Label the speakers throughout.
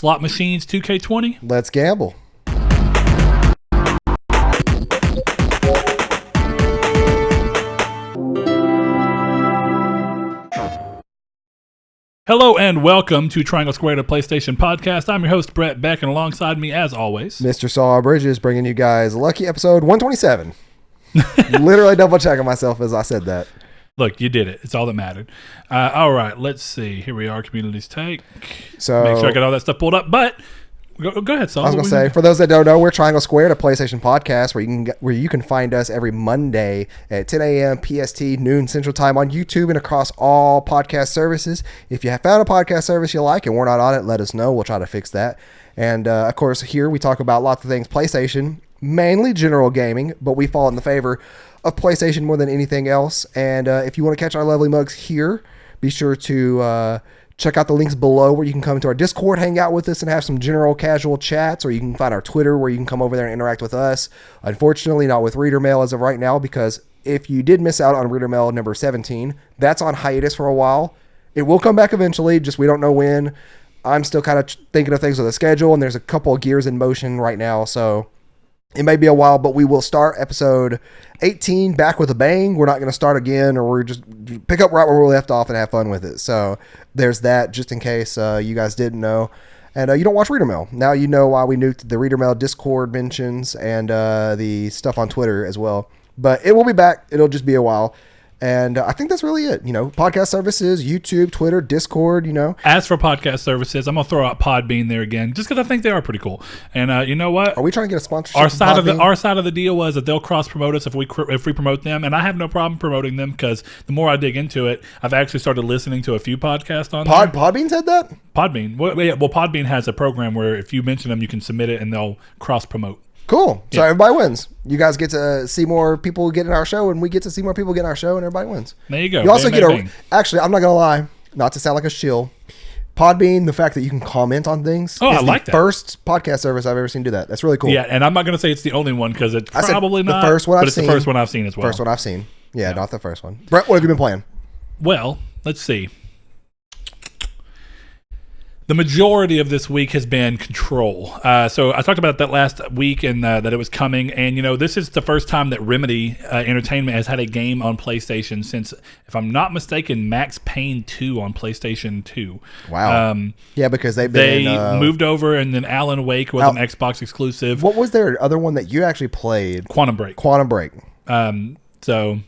Speaker 1: Slot Machines 2K20.
Speaker 2: Let's gamble.
Speaker 1: Hello and welcome to Triangle Squared, a PlayStation podcast. I'm your host, Brett Beck, and alongside me, as always,
Speaker 2: Mr. Saul Bridges, bringing you guys lucky episode 127. Literally double checking myself as I said that.
Speaker 1: Look, you did it. It's all that mattered. All right, let's see. Here we are, Communities Take.
Speaker 2: So
Speaker 1: make sure I got all that stuff pulled up. But go ahead, Saul.
Speaker 2: I was going to say, for those that don't know, we're Triangle Squared, a PlayStation podcast where you can find us every Monday at 10 a.m. PST, noon Central Time on YouTube and across all podcast services. If you have found a podcast service you like and we're not on it, let us know. We'll try to fix that. And, of course, here we talk about lots of things PlayStation, mainly general gaming, but we fall in the favor of PlayStation more than anything else. And if you want to catch our lovely mugs here, be sure to check out the links below where you can come to our Discord, hang out with us, and have some general casual chats, or you can find our Twitter where you can come over there and interact with us. Unfortunately, not with Reader Mail as of right now, because if you did miss out on Reader Mail number 17, that's on hiatus for a while. It will come back eventually, just we don't know when. I'm still kind of thinking of things with the schedule, and there's a couple of gears in motion right now, so it may be a while, but we will start episode 18 back with a bang. We're not going to start again, or we're just pick up right where we left off and have fun with it. So there's that, just in case you guys didn't know. And you don't watch Reader Mail. Now you know why we nuked the Reader Mail Discord mentions and the stuff on Twitter as well. But it will be back. It'll just be a while. And I think that's really it. You know, podcast services, YouTube, Twitter, Discord, you know.
Speaker 1: As for podcast services, I'm going to throw out Podbean there again, just because I think they are pretty cool. And you know what?
Speaker 2: Are we trying to get a sponsorship?
Speaker 1: Our side of the deal was that they'll cross promote us if we promote them, and I have no problem promoting them because the more I dig into it, I've actually started listening to a few podcasts on there.
Speaker 2: Podbean said that?
Speaker 1: Podbean. Well, Podbean has a program where if you mention them, you can submit it and they'll cross promote.
Speaker 2: Cool. So everybody wins. You guys get to see more people get in our show, and we get to see more people get in our show, and everybody wins.
Speaker 1: There you go.
Speaker 2: You also get actually, I'm not going to lie, not to sound like a shill. Podbean, the fact that you can comment on things.
Speaker 1: Oh, I like
Speaker 2: that. First podcast service I've ever seen do that. That's really cool.
Speaker 1: Yeah, and I'm not going to say it's the only one because it's probably not.
Speaker 2: The first one
Speaker 1: It's the first one I've seen as well.
Speaker 2: First one I've seen. Yeah, not the first one. Brett, what have you been playing?
Speaker 1: Well, let's see. The majority of this week has been Control. So I talked about that last week and that it was coming. And, you know, this is the first time that Remedy Entertainment has had a game on PlayStation since, if I'm not mistaken, Max Payne 2 on PlayStation 2.
Speaker 2: Wow. Yeah, because they
Speaker 1: moved over, and then Alan Wake was an Xbox exclusive.
Speaker 2: What was their other one that you actually played?
Speaker 1: Quantum Break. So...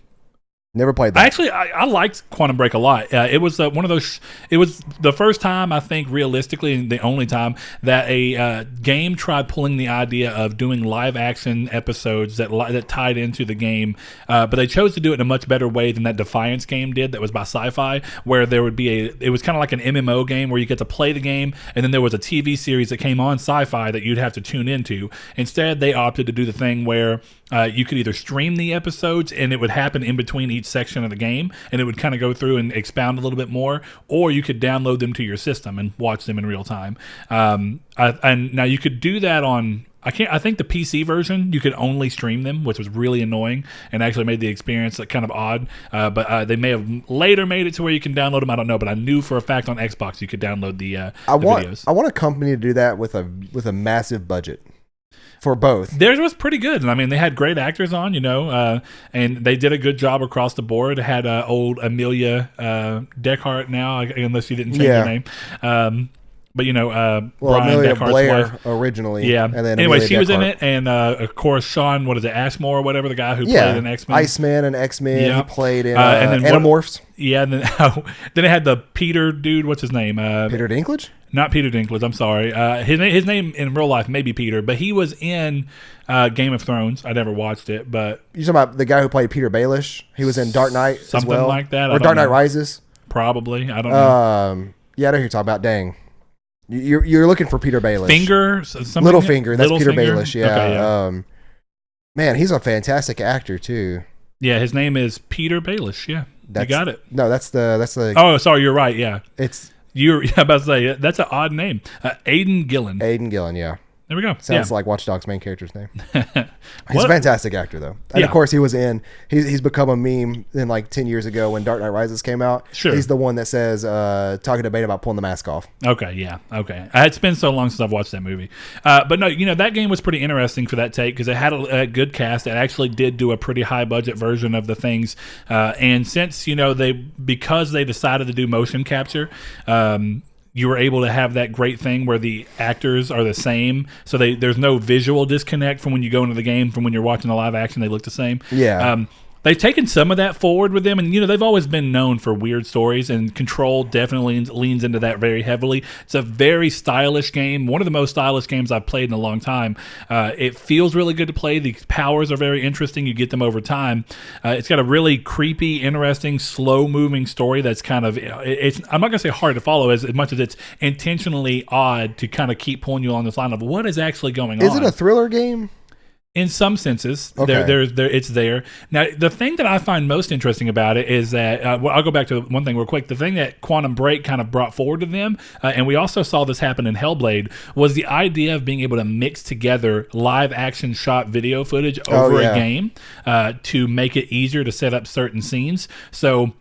Speaker 2: Never played that.
Speaker 1: Actually, I liked Quantum Break a lot. It was one of those. It was the first time, I think, realistically, and the only time that a game tried pulling the idea of doing live action episodes that tied into the game, but they chose to do it in a much better way than that Defiance game did. That was by Sci-Fi, where there would be it was kind of like an MMO game where you get to play the game, and then there was a TV series that came on Sci-Fi that you'd have to tune into. Instead, they opted to do the thing where you could either stream the episodes, and it would happen in between each section of the game, and it would kind of go through and expound a little bit more, or you could download them to your system and watch them in real time. And now you could do that on... I think the PC version, you could only stream them, which was really annoying and actually made the experience kind of odd. But they may have later made it to where you can download them. I don't know, but I knew for a fact on Xbox you could download the videos.
Speaker 2: I want a company to do that with a massive budget. For both. Theirs
Speaker 1: was pretty good. And I mean, they had great actors on, you know, and they did a good job across the board. It had old Amelia Deckhart now, unless you didn't change her name. But, you know, Brian
Speaker 2: Amelia
Speaker 1: Deckhart's
Speaker 2: Blair
Speaker 1: wife.
Speaker 2: Originally.
Speaker 1: Yeah.
Speaker 2: And then
Speaker 1: anyway,
Speaker 2: Amelia
Speaker 1: she was in
Speaker 2: Deckhart.
Speaker 1: it. And, of course, Sean, Ashmore or whatever, the guy who played in X-Men.
Speaker 2: Iceman and X-Men.
Speaker 1: Yeah.
Speaker 2: He played in
Speaker 1: and then
Speaker 2: Animorphs.
Speaker 1: Yeah. And then it had the Peter dude. What's his name?
Speaker 2: Peter Dinklage?
Speaker 1: Not Peter Dinklage, I'm sorry. His name in real life may be Peter, but he was in Game of Thrones. I never watched it, but...
Speaker 2: You're talking about the guy who played Peter Baelish? He was in Dark Knight as well?
Speaker 1: Something like that.
Speaker 2: Or Dark Knight Rises?
Speaker 1: Probably. I don't know.
Speaker 2: Yeah, I know who you're talking about. Dang. You're looking for Peter Baelish.
Speaker 1: Littlefinger.
Speaker 2: That's Peter Baelish, yeah.
Speaker 1: Okay, yeah.
Speaker 2: Man, he's a fantastic actor, too.
Speaker 1: Yeah, his name is Peter Baelish, yeah. You got it.
Speaker 2: No, that's the...
Speaker 1: Oh, sorry, you're right, yeah.
Speaker 2: It's...
Speaker 1: You're about to say, that's an odd name. Aidan Gillen.
Speaker 2: Aidan Gillen, yeah.
Speaker 1: There we go.
Speaker 2: Sounds like Watch Dogs' main character's name. He's
Speaker 1: What?
Speaker 2: a fantastic actor, though. And
Speaker 1: Yeah.
Speaker 2: of course, he's become a meme in like 10 years ago when Dark Knight Rises came out.
Speaker 1: Sure.
Speaker 2: He's the one that says, talking to Bane about pulling the mask off.
Speaker 1: Okay, yeah, okay. It's been so long since I've watched that movie. But no, that game was pretty interesting for that take because it had a good cast. It actually did do a pretty high budget version of the things. And since, because they decided to do motion capture, you were able to have that great thing where the actors are the same. So there's no visual disconnect from when you go into the game from when you're watching the live action. They look the same.
Speaker 2: Yeah.
Speaker 1: They've taken some of that forward with them, and they've always been known for weird stories, and Control definitely leans into that very heavily. It's a very stylish game, one of the most stylish games I've played in a long time. It feels really good to play. The powers are very interesting. You get them over time. It's got a really creepy, interesting, slow-moving story that's kind of, I'm not going to say hard to follow as much as it's intentionally odd to kind of keep pulling you along this line of what is actually going on.
Speaker 2: Is it a thriller game?
Speaker 1: In some senses,
Speaker 2: Okay.
Speaker 1: it's there. Now, the thing that I find most interesting about it is that, I'll go back to one thing real quick. The thing that Quantum Break kind of brought forward to them, and we also saw this happen in Hellblade, was the idea of being able to mix together live action shot video footage over a game to make it easier to set up certain scenes. So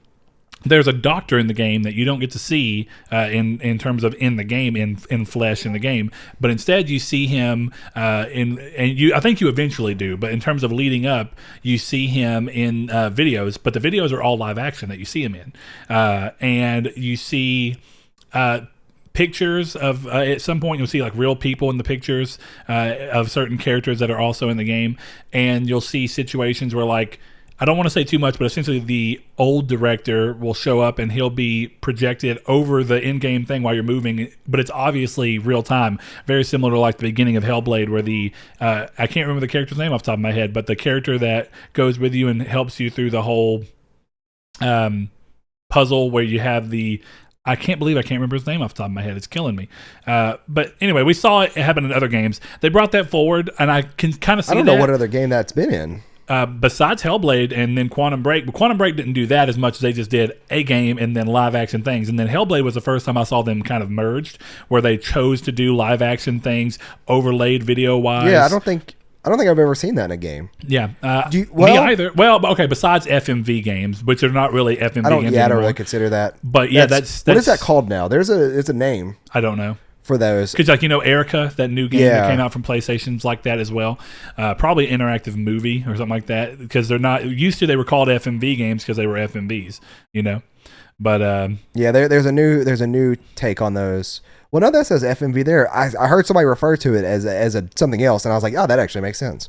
Speaker 1: there's a doctor in the game that you don't get to see in terms of in the game in flesh in the game, but instead you see him I think you eventually do, but in terms of leading up, you see him in videos, but the videos are all live action that you see him in, and you see pictures of at some point you'll see like real people in the pictures of certain characters that are also in the game, and you'll see situations where like, I don't want to say too much, but essentially the old director will show up and he'll be projected over the in-game thing while you're moving, but it's obviously real time. Very similar to like the beginning of Hellblade where I can't remember the character's name off the top of my head, but the character that goes with you and helps you through the whole puzzle where you have I can't believe I can't remember his name off the top of my head. It's killing me. But anyway, we saw it happen in other games. They brought that forward, and I can kind of see
Speaker 2: I don't know what other game that's been in.
Speaker 1: Besides Hellblade and then Quantum Break, but Quantum Break didn't do that as much as they just did a game and then live action things. And then Hellblade was the first time I saw them kind of merged, where they chose to do live action things overlaid video wise.
Speaker 2: Yeah, I don't think I've ever seen that in a game.
Speaker 1: Yeah,
Speaker 2: me
Speaker 1: either. Well, okay. Besides FMV games, which are not really FMV games
Speaker 2: I don't
Speaker 1: anymore.
Speaker 2: really consider that.
Speaker 1: But yeah, that's
Speaker 2: what is that called now? It's a name.
Speaker 1: I don't know.
Speaker 2: For those,
Speaker 1: because Erica, that new game that came out from PlayStation's like that as well. Probably interactive movie or something like that, because they're not used to. They were called FMV games because they were FMVs, But
Speaker 2: there's a new take on those. Well, no, that says FMV there. I heard somebody refer to it as something else, and I was like, oh, that actually makes sense.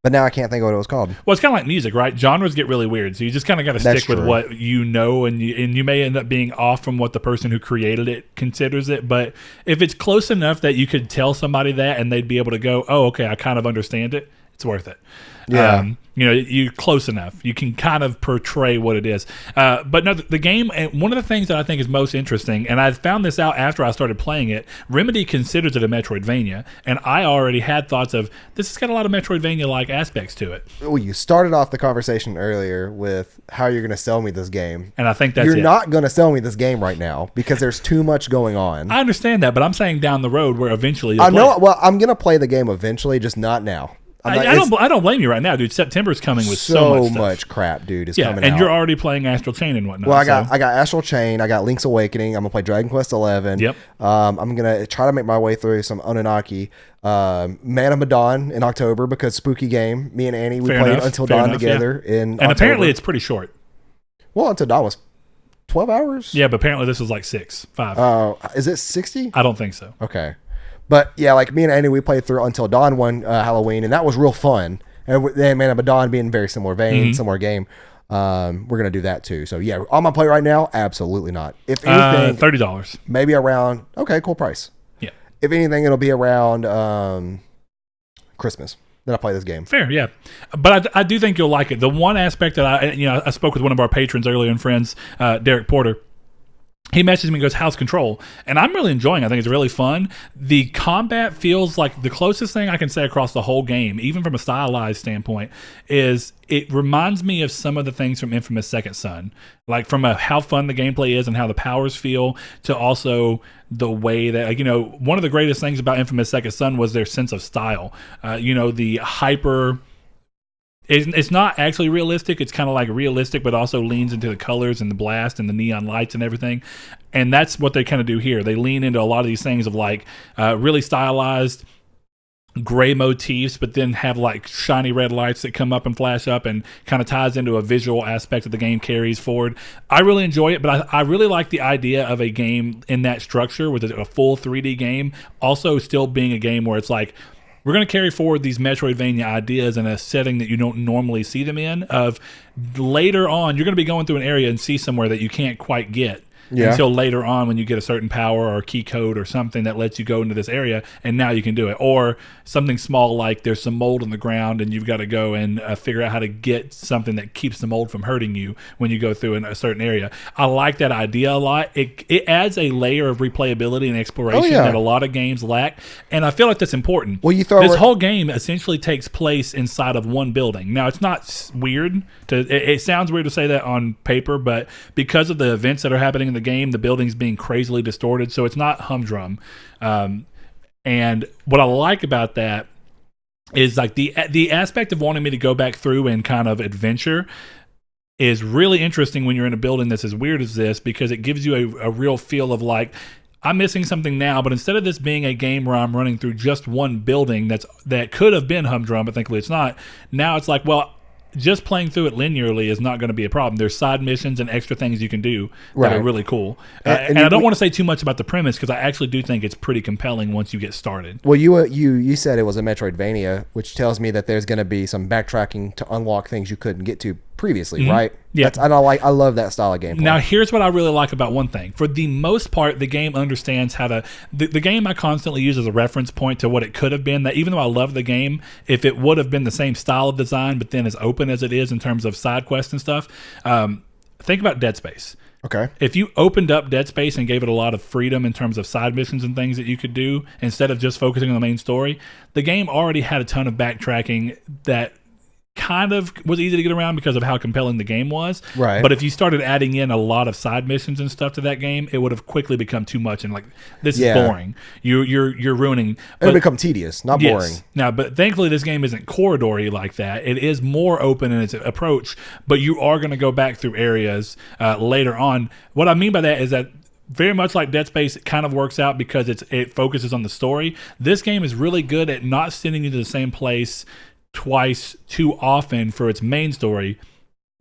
Speaker 2: But now I can't think of what it was called.
Speaker 1: Well, it's kind of like music, right? Genres get really weird, so you just kind of got to stick with what you know, and you may end up being off from what the person who created it considers it. But if it's close enough that you could tell somebody that, and they'd be able to go, "Oh, okay, I kind of understand it," it's worth it.
Speaker 2: Yeah.
Speaker 1: You're close enough. You can kind of portray what it is. But no, the game, and one of the things that I think is most interesting, and I found this out after I started playing it, Remedy considers it a Metroidvania, and I already had thoughts of, this has got a lot of Metroidvania-like aspects to it.
Speaker 2: Well, you started off the conversation earlier with how you're going to sell me this game.
Speaker 1: And I think that's
Speaker 2: You're not going to sell me this game right now because there's too much going on.
Speaker 1: I understand that, but I'm saying down the road where eventually
Speaker 2: I know. Well, I'm going to play the game eventually, just not now.
Speaker 1: I don't blame you right now, dude. September's coming with so
Speaker 2: much crap, dude. Is coming out.
Speaker 1: And you're already playing Astral Chain and whatnot.
Speaker 2: Well, I got Astral Chain. I got Link's Awakening. I'm gonna play Dragon Quest 11.
Speaker 1: Yep.
Speaker 2: I'm gonna try to make my way through some Anunnaki. Man of Medan in October because spooky game. Me and Annie played Until Dawn together in October.
Speaker 1: Apparently it's pretty short.
Speaker 2: Well, Until Dawn was 12 hours.
Speaker 1: Yeah, but apparently this was like 5.
Speaker 2: Is it 60?
Speaker 1: I don't think so.
Speaker 2: Okay. But yeah, like me and Andy, we played through Until Dawn one Halloween, and that was real fun. And then Man of Medan being very similar vein, similar game. We're gonna do that too. So yeah, on my play right now, absolutely not. If anything,
Speaker 1: $30,
Speaker 2: maybe around. Okay, cool price.
Speaker 1: Yeah.
Speaker 2: If anything, it'll be around Christmas. Then I play this game.
Speaker 1: Fair, yeah. But I do think you'll like it. The one aspect that I spoke with one of our patrons earlier and friends, Derek Porter. he messages me and goes, how's Control? And I'm really enjoying it. I think it's really fun. The combat feels like the closest thing I can say across the whole game, even from a stylized standpoint, is it reminds me of some of the things from Infamous Second Son. Like from how fun the gameplay is and how the powers feel, to also the way that, like, one of the greatest things about Infamous Second Son was their sense of style. The hyper... It's not actually realistic. It's kind of like realistic, but also leans into the colors and the blast and the neon lights and everything. And that's what they kind of do here. They lean into a lot of these things of like really stylized gray motifs, but then have like shiny red lights that come up and flash up, and kind of ties into a visual aspect that the game carries forward. I really enjoy it, but I really like the idea of a game in that structure with a full 3D game, also still being a game where it's like, we're going to carry forward these Metroidvania ideas in a setting that you don't normally see them in. Of later on, you're going to be going through an area and see somewhere that you can't quite get until later on when you get a certain power or key code or something that lets you go into this area, and now you can do it. Or something small like there's some mold on the ground and you've got to go and figure out how to get something that keeps the mold from hurting you when you go through in a certain area. I like that idea a lot. It adds a layer of replayability and exploration that a lot of games lack, and I feel like that's important.
Speaker 2: Well,
Speaker 1: this whole game essentially takes place inside of one building. Now, it's not weird. It sounds weird to say that on paper, but because of the events that are happening in the game, the building's being crazily distorted, so it's not humdrum. And what I like about that is like the aspect of wanting me to go back through and kind of adventure is really interesting when you're in a building that's as weird as this, because it gives you a real feel of like, I'm missing something now, but instead of this being a game where I'm running through just one building that could have been humdrum, but thankfully it's not, now it's like, well, just playing through it linearly is not going to be a problem. There's side missions and extra things you can do that are really cool. And I don't want to say too much about the premise, because I actually do think it's pretty compelling once you get started.
Speaker 2: Well, you said it was a Metroidvania, which tells me that there's going to be some backtracking to unlock things you couldn't get to previously, right?
Speaker 1: Yeah.
Speaker 2: I love that style of gameplay.
Speaker 1: Now, here's what I really like about one thing. For the most part, the game understands how to... The game I constantly use as a reference point to what it could have been, that even though I love the game, if it would have been the same style of design, but then as open as it is in terms of side quests and stuff, think about Dead Space.
Speaker 2: Okay.
Speaker 1: If you opened up Dead Space and gave it a lot of freedom in terms of side missions and things that you could do, instead of just focusing on the main story, the game already had a ton of backtracking that kind of was easy to get around because of how compelling the game was.
Speaker 2: Right.
Speaker 1: But if you started adding in a lot of side missions and stuff to that game, it would have quickly become too much, and like, this is boring. You're ruining.
Speaker 2: It would become tedious, not boring.
Speaker 1: Now, but thankfully this game isn't corridory like that. It is more open in its approach, but you are going to go back through areas later on. What I mean by that is that very much like Dead Space, it kind of works out because it focuses on the story. This game is really good at not sending you to the same place twice too often for its main story,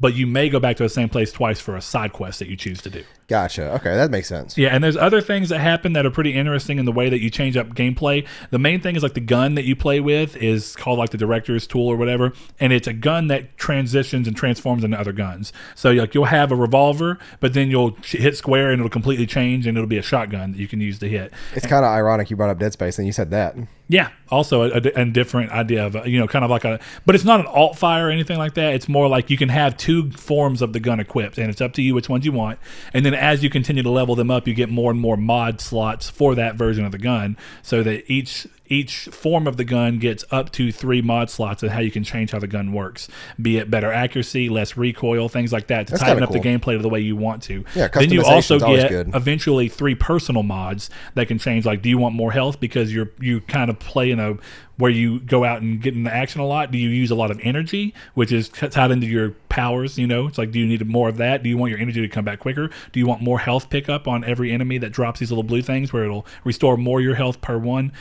Speaker 1: but you may go back to the same place twice for a side quest that you choose to do.
Speaker 2: Gotcha. Okay, that makes sense.
Speaker 1: Yeah, and there's other things that happen that are pretty interesting in the way that you change up gameplay. The main thing is like the gun that you play with is called like the director's tool or whatever, and it's a gun that transitions and transforms into other guns. So like you'll have a revolver, but then you'll hit square and it'll completely change, and it'll be a shotgun that you can use to hit.
Speaker 2: It's kind of ironic you brought up Dead Space and you said that.
Speaker 1: Yeah, also a different idea of kind of like but it's not an alt fire or anything like that. It's more like you can have two forms of the gun equipped, and it's up to you which ones you want. And then as you continue to level them up, you get more and more mod slots for that version of the gun, so that each form of the gun gets up to 3 mod slots of how you can change how the gun works, be it better accuracy, less recoil, things like that, to tighten up the gameplay to the way you want to.
Speaker 2: Yeah,
Speaker 1: then you also get
Speaker 2: eventually
Speaker 1: 3 personal mods that can change, like, do you want more health because you kind of play in a where you go out and get into action a lot? Do you use a lot of energy, which is tied into your powers? It's like, do you need more of that? Do you want your energy to come back quicker? Do you want more health pickup on every enemy that drops these little blue things where it'll restore more your health per one?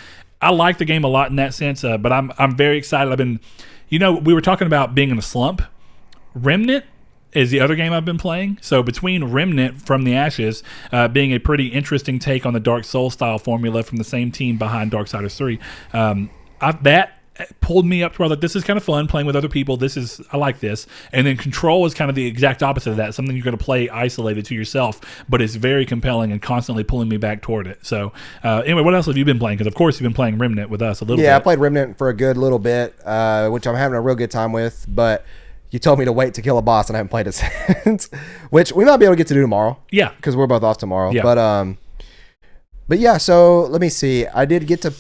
Speaker 1: I like the game a lot in that sense, but I'm very excited. I've been, we were talking about being in a slump. Remnant is the other game I've been playing. So between Remnant from the Ashes being a pretty interesting take on the Dark Souls style formula from the same team behind Darksiders 3, that pulled me up to where I was like, this is kind of fun playing with other people. I like this. And then Control is kind of the exact opposite of that, something you're going to play isolated to yourself, but it's very compelling and constantly pulling me back toward it. So anyway, what else have you been playing? Because of course you've been playing Remnant with us a little bit.
Speaker 2: Yeah, I played Remnant for a good little bit, which I'm having a real good time with. But you told me to wait to kill a boss, and I haven't played it since. Which we might be able to get to do tomorrow.
Speaker 1: Yeah,
Speaker 2: because we're both off tomorrow.
Speaker 1: Yeah.
Speaker 2: But yeah. So let me see. I did get to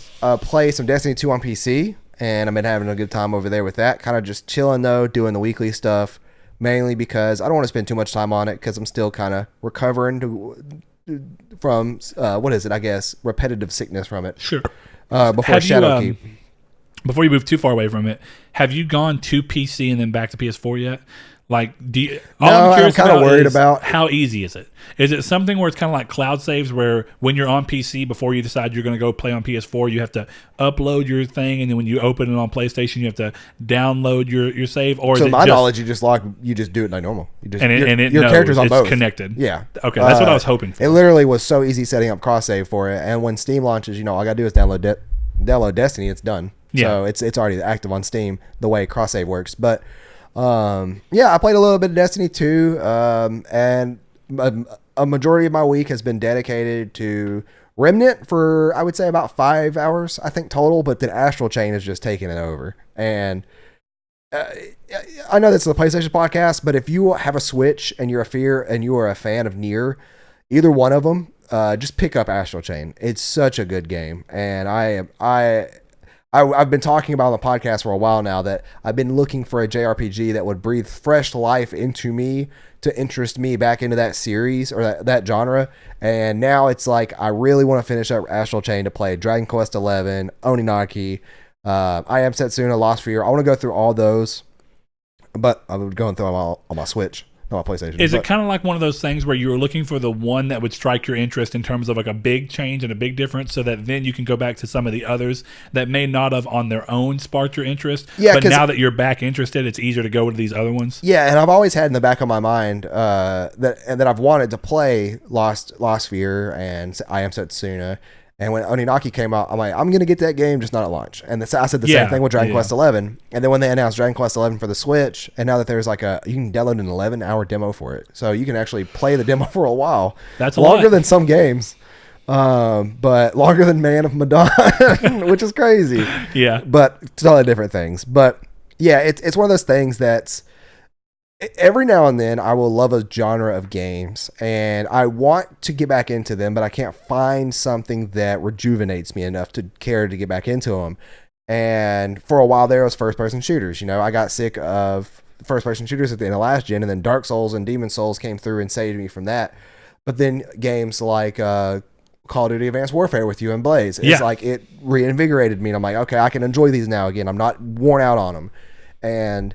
Speaker 2: play some Destiny 2 on PC, and I've been having a good time over there with that. Kind of just chilling though, doing the weekly stuff, mainly because I don't want to spend too much time on it because I'm still kind of recovering from what is it? I guess repetitive sickness from it.
Speaker 1: Sure.
Speaker 2: Before Shadowkeep.
Speaker 1: Before you move too far away from it, have you gone to PC and then back to PS4 yet? Like, do you?
Speaker 2: I'm kind of worried about
Speaker 1: how easy is it? Is it something where it's kind of like cloud saves, where when you're on PC, before you decide you're going to go play on PS4, you have to upload your thing, and then when you open it on PlayStation, you have to download your save? Or
Speaker 2: so
Speaker 1: is
Speaker 2: my knowledge, you just do it like normal. You just
Speaker 1: your
Speaker 2: character's on both.
Speaker 1: Connected.
Speaker 2: Yeah.
Speaker 1: Okay, that's what I was hoping for.
Speaker 2: It literally was so easy setting up cross save for it, and when Steam launches, all I got to do is download Destiny. It's done.
Speaker 1: Yeah.
Speaker 2: So it's already active on Steam the way cross save works, but. I played a little bit of Destiny 2, and a majority of my week has been dedicated to Remnant for, I would say, about 5 hours, I think, total, but then Astral Chain has just taken it over. And I know this is a PlayStation podcast, but if you have a Switch and you're a fan of Nier, either one of them, just pick up Astral Chain. It's such a good game, and I've been talking about on the podcast for a while now that I've been looking for a JRPG that would breathe fresh life into me to interest me back into that series or that genre. And now it's like I really want to finish up Astral Chain to play Dragon Quest XI, Oninaki, I Am Setsuna, Lost Sphere. I want to go through all those, but I'm going through them all on my Switch. My PlayStation.
Speaker 1: Is it kind of like one of those things where you were looking for the one that would strike your interest in terms of like a big change and a big difference, so that then you can go back to some of the others that may not have on their own sparked your interest, but now that you're back interested, it's easier to go to these other ones? Yeah,
Speaker 2: and I've always had in the back of my mind that I've wanted to play Lost Sphere and I Am Setsuna. And when Oninaki came out, I'm like, I'm going to get that game, just not at launch. And I said the same thing with Dragon Quest XI. And then when they announced Dragon Quest XI for the Switch, and now that there's you can download an 11-hour demo for it. So you can actually play the demo for a while.
Speaker 1: That's
Speaker 2: longer than some games, but longer than Man of Medan, which is crazy.
Speaker 1: Yeah.
Speaker 2: But totally different things. But yeah, it's one of those things that's, every now and then I will love a genre of games and I want to get back into them, but I can't find something that rejuvenates me enough to care to get back into them. And for a while there, it was first-person shooters. I got sick of first-person shooters at the end of last gen, and then Dark Souls and Demon Souls came through and saved me from that. But then games like Call of Duty Advanced Warfare with you and Blaze, it's like it reinvigorated me, and I'm like, okay, I can enjoy these now again. I'm not worn out on them. And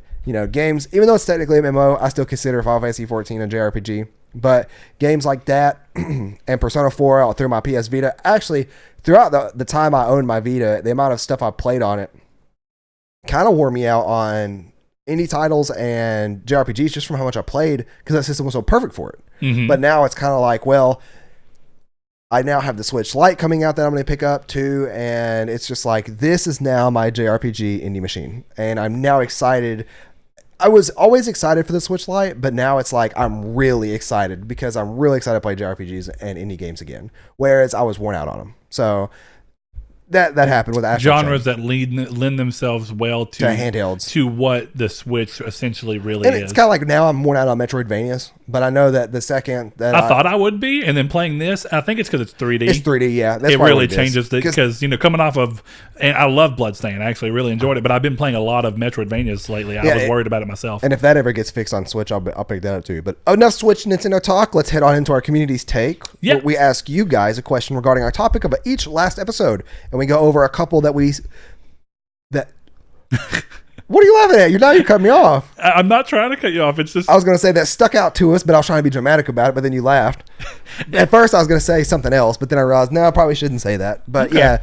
Speaker 2: games, even though it's technically an MMO, I still consider Final Fantasy 14 a JRPG. But games like that and Persona 4 through my PS Vita, actually, throughout the time I owned my Vita, the amount of stuff I played on it kind of wore me out on indie titles and JRPGs just from how much I played, because that system was so perfect for it.
Speaker 1: Mm-hmm.
Speaker 2: But now it's kind of like, well, I now have the Switch Lite coming out that I'm going to pick up too, and it's just like, this is now my JRPG indie machine, and I'm now excited. I was always excited for the Switch Lite, but now it's like I'm really excited because I'm really excited to play JRPGs and indie games again, whereas I was worn out on them. So that happened with Astral
Speaker 1: genres
Speaker 2: Chain.
Speaker 1: that lend themselves well to
Speaker 2: handhelds,
Speaker 1: to what the Switch essentially really
Speaker 2: and
Speaker 1: is.
Speaker 2: It's kind of like now I'm worn out on Metroidvanias, but I know that the second that
Speaker 1: I thought I would be, and then playing this, I think it's because it's 3D.
Speaker 2: It's 3D, yeah. That's
Speaker 1: it really changes because coming off of, and I love Bloodstained, I actually really enjoyed it, but I've been playing a lot of Metroidvanias lately. I was worried about it myself.
Speaker 2: And if that ever gets fixed on Switch, I'll pick that up too. But enough Switch Nintendo talk. Let's head on into our community's take.
Speaker 1: Yeah.
Speaker 2: We ask you guys a question regarding our topic of each last episode, and we go over a couple that what are you laughing at? You're cutting me off.
Speaker 1: I'm not trying to cut you off. It's just,
Speaker 2: I was going to say that stuck out to us, but I was trying to be dramatic about it, but then you laughed. At first I was going to say something else, but then I realized, no, I probably shouldn't say that. But yeah,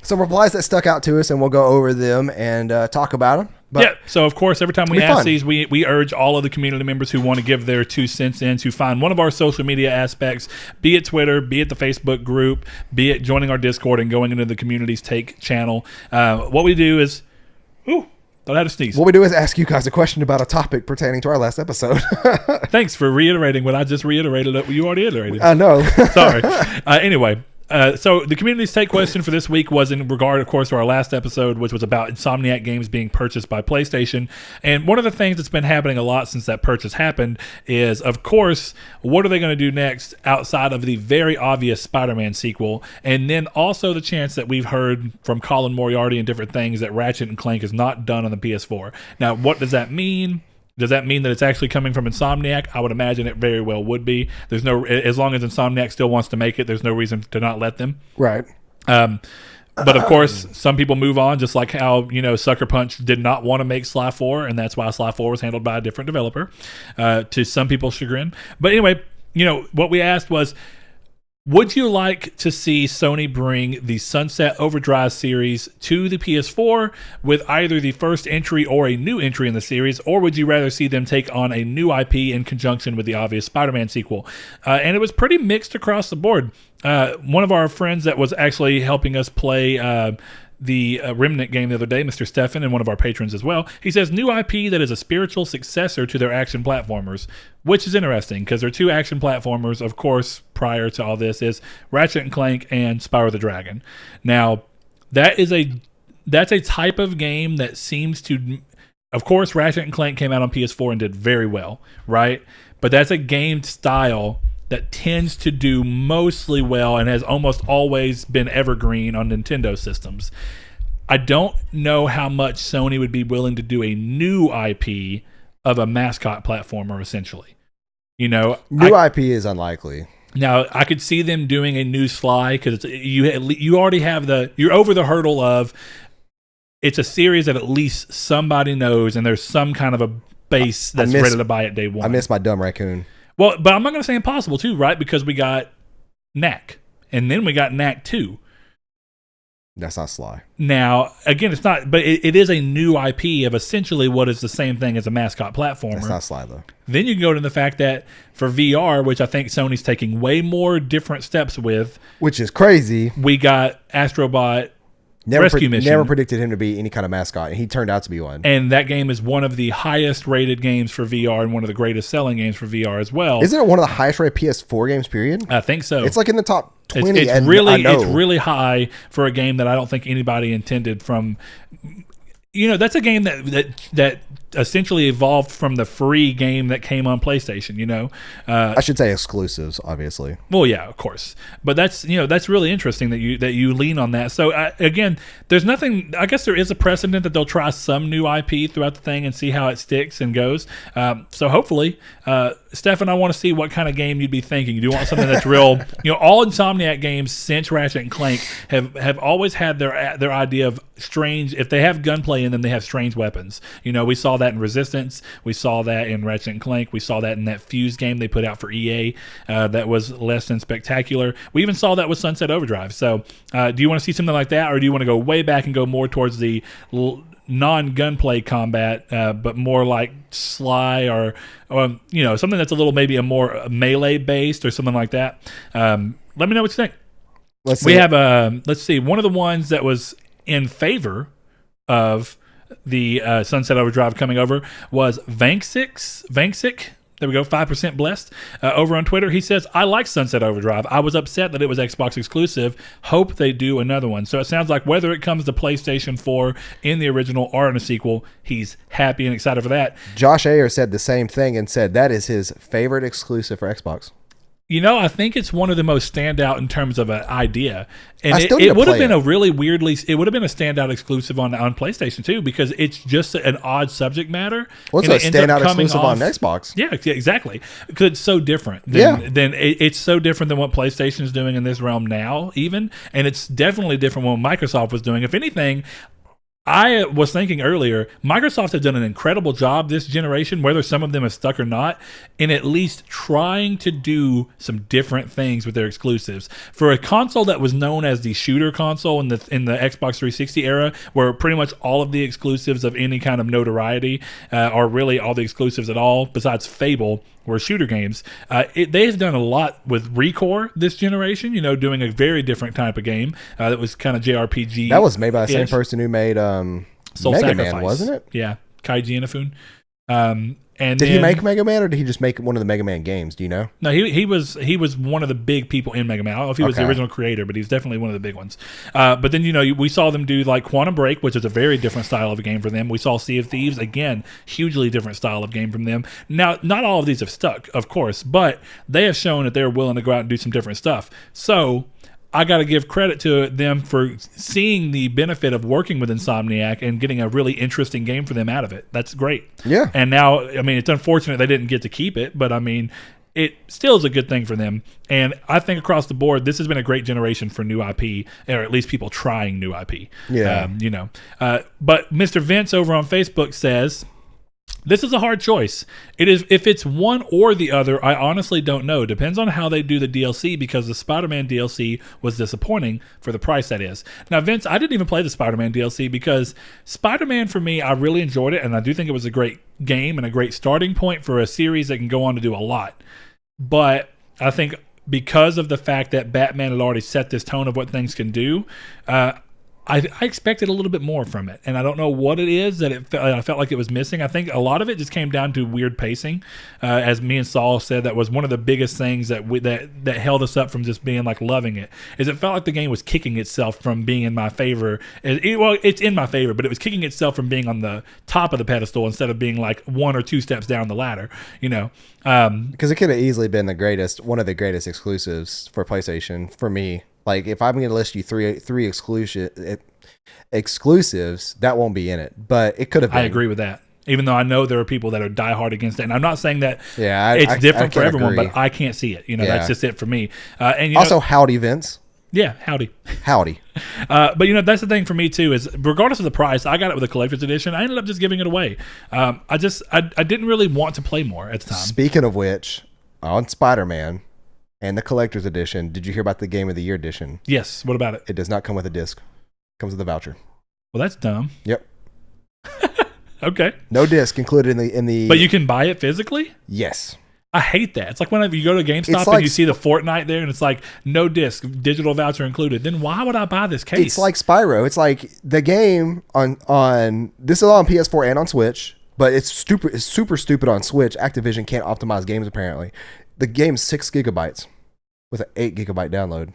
Speaker 2: some replies that stuck out to us, and we'll go over them and talk about them. But
Speaker 1: so of course, every time we ask these, we urge all of the community members who want to give their 2 cents in to find one of our social media aspects, be it Twitter, be it the Facebook group, be it joining our Discord and going into the community's take channel. What we do is, thought I had to sneeze.
Speaker 2: What we do is ask you guys a question about a topic pertaining to our last episode.
Speaker 1: Thanks for reiterating what I just reiterated that you already iterated.
Speaker 2: I know.
Speaker 1: Sorry. Anyway, So the community's take question for this week was in regard, of course, to our last episode, which was about Insomniac games being purchased by PlayStation. And one of the things that's been happening a lot since that purchase happened is, of course, what are they going to do next outside of the very obvious Spider-Man sequel? And then also the chance that we've heard from Colin Moriarty and different things that Ratchet and Clank is not done on the PS4. Now, what does that mean? Does that mean that it's actually coming from Insomniac? I would imagine it very well would be. There's no, as long as Insomniac still wants to make it, there's no reason to not let them.
Speaker 2: Right.
Speaker 1: But of course, some people move on, just like how, Sucker Punch did not want to make Sly 4, and that's why Sly 4 was handled by a different developer, to some people's chagrin. But anyway, what we asked was, would you like to see Sony bring the Sunset Overdrive series to the PS4 with either the first entry or a new entry in the series, or would you rather see them take on a new IP in conjunction with the obvious Spider-Man sequel? And it was pretty mixed across the board. One of our friends that was actually helping us play the Remnant game the other day, Mr. Stefan, and one of our patrons as well, he says new IP that is a spiritual successor to their action platformers, which is interesting because their two action platformers, of course, prior to all this, is Ratchet and Clank and Spyro the Dragon. Now, that's a type of game that seems to, of course, Ratchet and Clank came out on PS4 and did very well, right? But that's a game style that tends to do mostly well and has almost always been evergreen on Nintendo systems. I don't know how much Sony would be willing to do a new IP of a mascot platformer, essentially. New
Speaker 2: IP is unlikely.
Speaker 1: Now, I could see them doing a new Sly because you already have you're over the hurdle of it's a series that at least somebody knows and there's some kind of a base that's ready to buy it day one.
Speaker 2: I miss my dumb raccoon.
Speaker 1: Well, but I'm not going to say impossible, too, right? Because we got Knack, and then we got Knack 2.
Speaker 2: That's not Sly.
Speaker 1: Now, again, it's not, but it is a new IP of essentially what is the same thing as a mascot platformer.
Speaker 2: That's not Sly, though.
Speaker 1: Then you can go to the fact that for VR, which I think Sony's taking way more different steps with.
Speaker 2: Which is crazy.
Speaker 1: We got Astrobot Rescue Mission.
Speaker 2: Never predicted him to be any kind of mascot, and he turned out to be one.
Speaker 1: And that game is one of the highest rated games for VR and one of the greatest selling games for VR as well.
Speaker 2: Isn't it one of the highest rated PS4 games, period?
Speaker 1: I think so.
Speaker 2: It's like in the top 20.
Speaker 1: It's really high for a game that I don't think anybody intended from. That's a game that essentially evolved from the free game that came on PlayStation.
Speaker 2: I should say exclusives, obviously.
Speaker 1: Well, yeah, of course, but that's really interesting that you lean on that. So again, there's nothing. I guess there is a precedent that they'll try some new IP throughout the thing and see how it sticks and goes. So hopefully, Stefan, I want to see what kind of game you'd be thinking. Do you want something that's real? All Insomniac games since Ratchet and Clank have always had their idea of strange. If they have gunplay in them, they have strange weapons. We saw that in Resistance. We saw that in Ratchet and Clank. We saw that in that Fuse game they put out for EA that was less than spectacular. We even saw that with Sunset Overdrive. So do you want to see something like that, or do you want to go way back and go more towards the non-gunplay combat, but more like Sly or something that's a little maybe a more melee based or something like that? Let me know what you think. Let's see. One of the ones that was in favor of the Sunset Overdrive coming over was Vanksic. There we go, 5% blessed. Over on Twitter, he says, I like Sunset Overdrive. I was upset that it was Xbox exclusive. Hope they do another one. So it sounds like whether it comes to PlayStation 4 in the original or in a sequel, he's happy and excited for that.
Speaker 2: Josh Ayer said the same thing and said that is his favorite exclusive for Xbox.
Speaker 1: I think it's one of the most standout in terms of an idea. And it would have been a really it would have been a standout exclusive on PlayStation too, because it's just an odd subject matter.
Speaker 2: Well, it's a standout exclusive on Xbox.
Speaker 1: Yeah, exactly. Because it's so different. It's so different than what PlayStation is doing in this realm now, even. And it's definitely different than what Microsoft was doing. If anything, I was thinking earlier, Microsoft has done an incredible job this generation, whether some of them have stuck or not, in at least trying to do some different things with their exclusives. For a console that was known as the shooter console in the Xbox 360 era, where pretty much all of the exclusives of any kind of notoriety, or really all the exclusives at all, besides Fable, were shooter games. They've done a lot with ReCore this generation, doing a very different type of game that was kind of JRPG.
Speaker 2: That was made by the same person who made
Speaker 1: Soul
Speaker 2: Mega
Speaker 1: Sacrifice.
Speaker 2: Man, wasn't it?
Speaker 1: Yeah, Kaiji Inafune. And
Speaker 2: did he make Mega Man, or did he just make one of the Mega Man games? Do you know?
Speaker 1: No, he was one of the big people in Mega Man. I don't know if he was the original creator, but he's definitely one of the big ones. But then we saw them do like Quantum Break, which is a very different style of a game for them. We saw Sea of Thieves, again, hugely different style of game from them. Now, not all of these have stuck, of course, but they have shown that they're willing to go out and do some different stuff. So I got to give credit to them for seeing the benefit of working with Insomniac and getting a really interesting game for them out of it. That's great.
Speaker 2: Yeah.
Speaker 1: And now, I mean, it's unfortunate they didn't get to keep it, but I mean, it still is a good thing for them. And I think across the board, this has been a great generation for new IP, or at least people trying new IP.
Speaker 2: Yeah.
Speaker 1: But Mr. Vince over on Facebook says, this is a hard choice. It is. If it's one or the other, I honestly don't know. Depends on how they do the DLC, because the Spider-Man DLC was disappointing for the price that is. Now, Vince, I didn't even play the Spider-Man DLC because Spider-Man, for me, I really enjoyed it, and I do think it was a great game and a great starting point for a series that can go on to do a lot. But I think because of the fact that Batman had already set this tone of what things can do, I expected a little bit more from it, and I don't know what it is that I felt like it was missing. I think a lot of it just came down to weird pacing. As me and Saul said, that was one of the biggest things that held us up from just being like loving it. Is it felt like the game was kicking itself from being in my favor. It's in my favor, but it was kicking itself from being on the top of the pedestal instead of being like one or two steps down the ladder. Because
Speaker 2: it could have easily been one of the greatest exclusives for PlayStation for me. Like, if I'm going to list you three exclusives, that won't be in it. But it could have been.
Speaker 1: I agree with that. Even though I know there are people that are diehard against it. And I'm not saying that it's different for everyone, but I can't see it. That's just it for me. And
Speaker 2: also, howdy, Vince.
Speaker 1: Yeah, howdy.
Speaker 2: Howdy.
Speaker 1: But, that's the thing for me, too, is regardless of the price, I got it with a collector's edition. I ended up just giving it away. I didn't really want to play more at the time.
Speaker 2: Speaking of which, on Spider-Man and the collector's edition, did you hear about the Game of the Year edition?
Speaker 1: Yes. What about it?
Speaker 2: It does not come with a disc. It comes with a voucher.
Speaker 1: Well, that's dumb.
Speaker 2: Yep.
Speaker 1: Okay.
Speaker 2: No disc included in the.
Speaker 1: But you can buy it physically?
Speaker 2: Yes.
Speaker 1: I hate that. It's like whenever you go to GameStop and you see the Fortnite there and it's like no disc, digital voucher included. Then why would I buy this case?
Speaker 2: It's like Spyro. It's like the game on this is on PS4 and on Switch, but it's super stupid on Switch. Activision can't optimize games apparently. The game's 6 gigabytes with an 8 gigabyte download.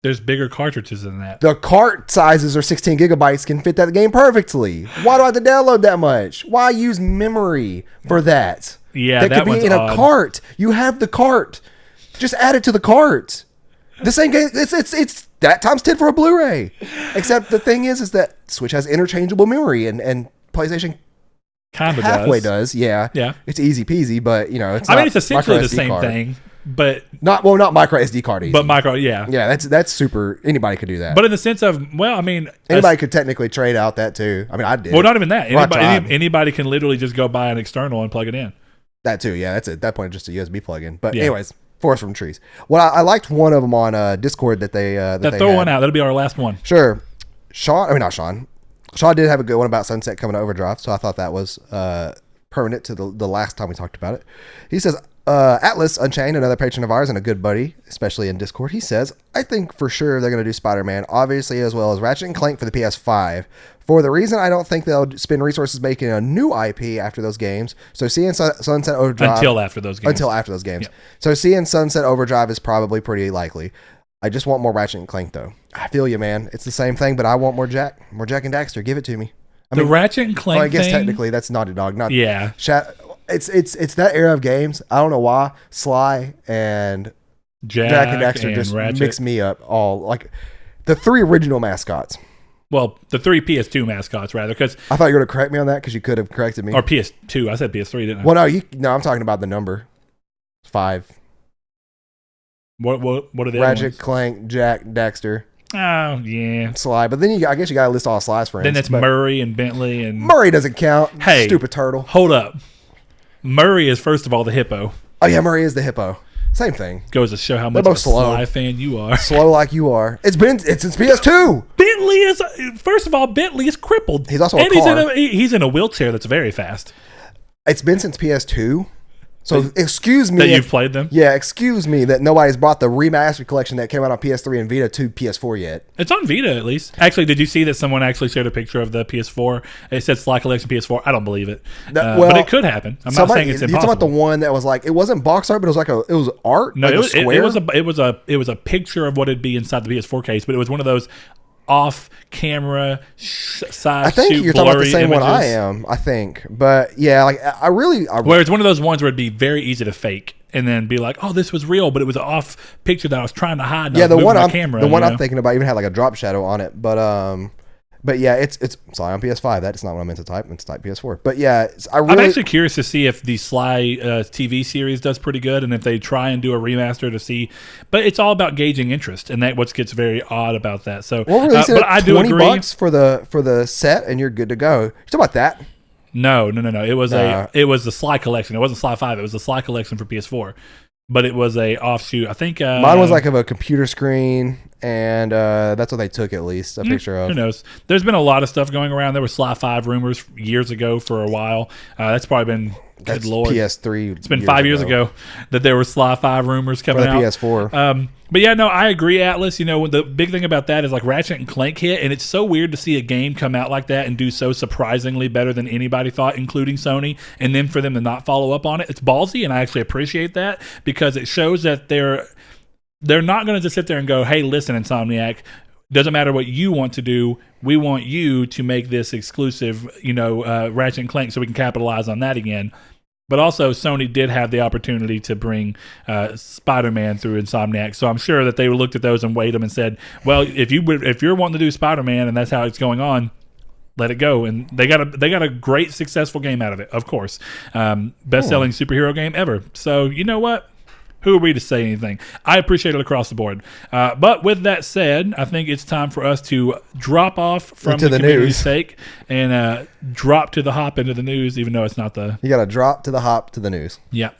Speaker 1: There's bigger cartridges than that.
Speaker 2: The cart sizes are 16 gigabytes, can fit that game perfectly. Why do I have to download that much? Why use memory for that?
Speaker 1: Yeah,
Speaker 2: that could be in a cart. You have the cart. Just add it to the cart. The same game. It's that times 10 for a Blu-ray. Except the thing is that Switch has interchangeable memory and PlayStation
Speaker 1: kind of
Speaker 2: halfway does. Yeah. It's easy peasy, but it's.
Speaker 1: It's essentially the same thing, but
Speaker 2: not micro SD card easy.
Speaker 1: But micro, yeah.
Speaker 2: That's super. Anybody could do that.
Speaker 1: But in the sense of,
Speaker 2: anybody could technically trade out that too. I did.
Speaker 1: Well, not even that. Anybody can literally just go buy an external and plug it in.
Speaker 2: That too, yeah. That's at that point just a USB plug-in. But anyways, forest from trees. Well, I liked one of them on Discord that they
Speaker 1: throw one out. That'll be our last one.
Speaker 2: Sure. Not Sean. Sean did have a good one about Sunset coming to Overdrive, so I thought that was permanent to the last time we talked about it. He says, Atlas Unchained, another patron of ours and a good buddy, especially in Discord, he says, I think for sure they're going to do Spider-Man, obviously, as well as Ratchet and Clank for the PS5. For the reason I don't think they'll spend resources making a new IP after those games. So seeing Sunset Overdrive...
Speaker 1: Until after those games.
Speaker 2: Yep. So seeing Sunset Overdrive is probably pretty likely. I just want more Ratchet and Clank, though. I feel you, man. It's the same thing, but I want more Jak and Daxter. Give it to me.
Speaker 1: The Ratchet and Clank
Speaker 2: I guess
Speaker 1: thing,
Speaker 2: technically that's Naughty Dog. It's that era of games. I don't know why. Sly and Jak and Daxter just mix me up all. Like the 3 original mascots.
Speaker 1: Well, the 3 PS2 mascots, rather, because...
Speaker 2: I thought you were going to correct me on that because you could have corrected me.
Speaker 1: Or PS2. I said PS3, didn't I?
Speaker 2: Well, no, I'm talking about the number. 5.
Speaker 1: What are the
Speaker 2: Ratchet, Clank, Jak, Daxter.
Speaker 1: Oh, yeah.
Speaker 2: Sly. But then I guess you got to list all Sly's friends.
Speaker 1: Then it's Murray and Bentley and...
Speaker 2: Murray doesn't count.
Speaker 1: Hey.
Speaker 2: Stupid turtle.
Speaker 1: Hold up. Murray is, first of all, the hippo.
Speaker 2: Oh, yeah, Murray is the hippo. Same thing.
Speaker 1: Goes to show how much of a Sly fan you are.
Speaker 2: Slow like you are. It's since PS2.
Speaker 1: Bentley is, first of all, Bentley is crippled.
Speaker 2: He's also a car.
Speaker 1: He's in a wheelchair that's very fast.
Speaker 2: It's been since PS2. So excuse me
Speaker 1: that you've played them.
Speaker 2: Yeah, excuse me that nobody's brought the remastered collection that came out on PS3 and Vita to PS4 yet.
Speaker 1: It's on Vita at least. Actually, did you see that someone actually shared a picture of the PS4? It said Sly Collection PS4. I don't believe it, but it could happen. I'm not saying it's impossible.
Speaker 2: You're talking about the one that was like, it wasn't box art, but it was like it was art.
Speaker 1: No,
Speaker 2: like
Speaker 1: it was a picture of what it'd be inside the PS4 case, but it was one of those off-camera side.
Speaker 2: I think you're talking about the same
Speaker 1: images.
Speaker 2: one I am. I think, but yeah, like
Speaker 1: where it's one of those ones where it'd be very easy to fake and then be like, "Oh, this was real," but it was an off picture that I was trying to hide.
Speaker 2: Yeah, the one I'm thinking about even had like a drop shadow on it, but yeah, it's Sly on PS5. That's not what I meant to type. I meant to type PS4. But yeah, I'm
Speaker 1: actually curious to see if the Sly TV series does pretty good, and if they try and do a remaster to see. But it's all about gauging interest, and that what gets very odd about that. So,
Speaker 2: but I do agree. $20 for the set, and you're good to go. You talking about that?
Speaker 1: No. It was the Sly Collection. It wasn't Sly 5. It was the Sly Collection for PS4. But it was a offshoot. I think
Speaker 2: mine was like of a computer screen, and that's what they took at least a picture of.
Speaker 1: Who knows? There's been a lot of stuff going around. There were Sly 5 rumors years ago for a while. That's probably been good lord.
Speaker 2: PS3.
Speaker 1: It's been 5 years ago that there were Sly 5 rumors coming out.
Speaker 2: PS4.
Speaker 1: But yeah, no, I agree, Atlas. You know, the big thing about that is like Ratchet and Clank hit, and it's so weird to see a game come out like that and do so surprisingly better than anybody thought, including Sony, and then for them to not follow up on it. It's ballsy, and I actually appreciate that because it shows that they're not going to just sit there and go, "Hey, listen, Insomniac, doesn't matter what you want to do. We want you to make this exclusive, Ratchet and Clank, so we can capitalize on that again." But also, Sony did have the opportunity to bring Spider-Man through Insomniac, so I'm sure that they looked at those and weighed them and said, "Well, if you're wanting to do Spider-Man and that's how it's going on, let it go." And they got a great, successful game out of it, of course, best-selling superhero game ever. So you know what? Who are we to say anything? I appreciate it across the board. But with that said, I think it's time for us to drop off from the community's sake and drop to the hop into the news, even though it's not the...
Speaker 2: You got to drop to the hop to the news.
Speaker 1: Yeah.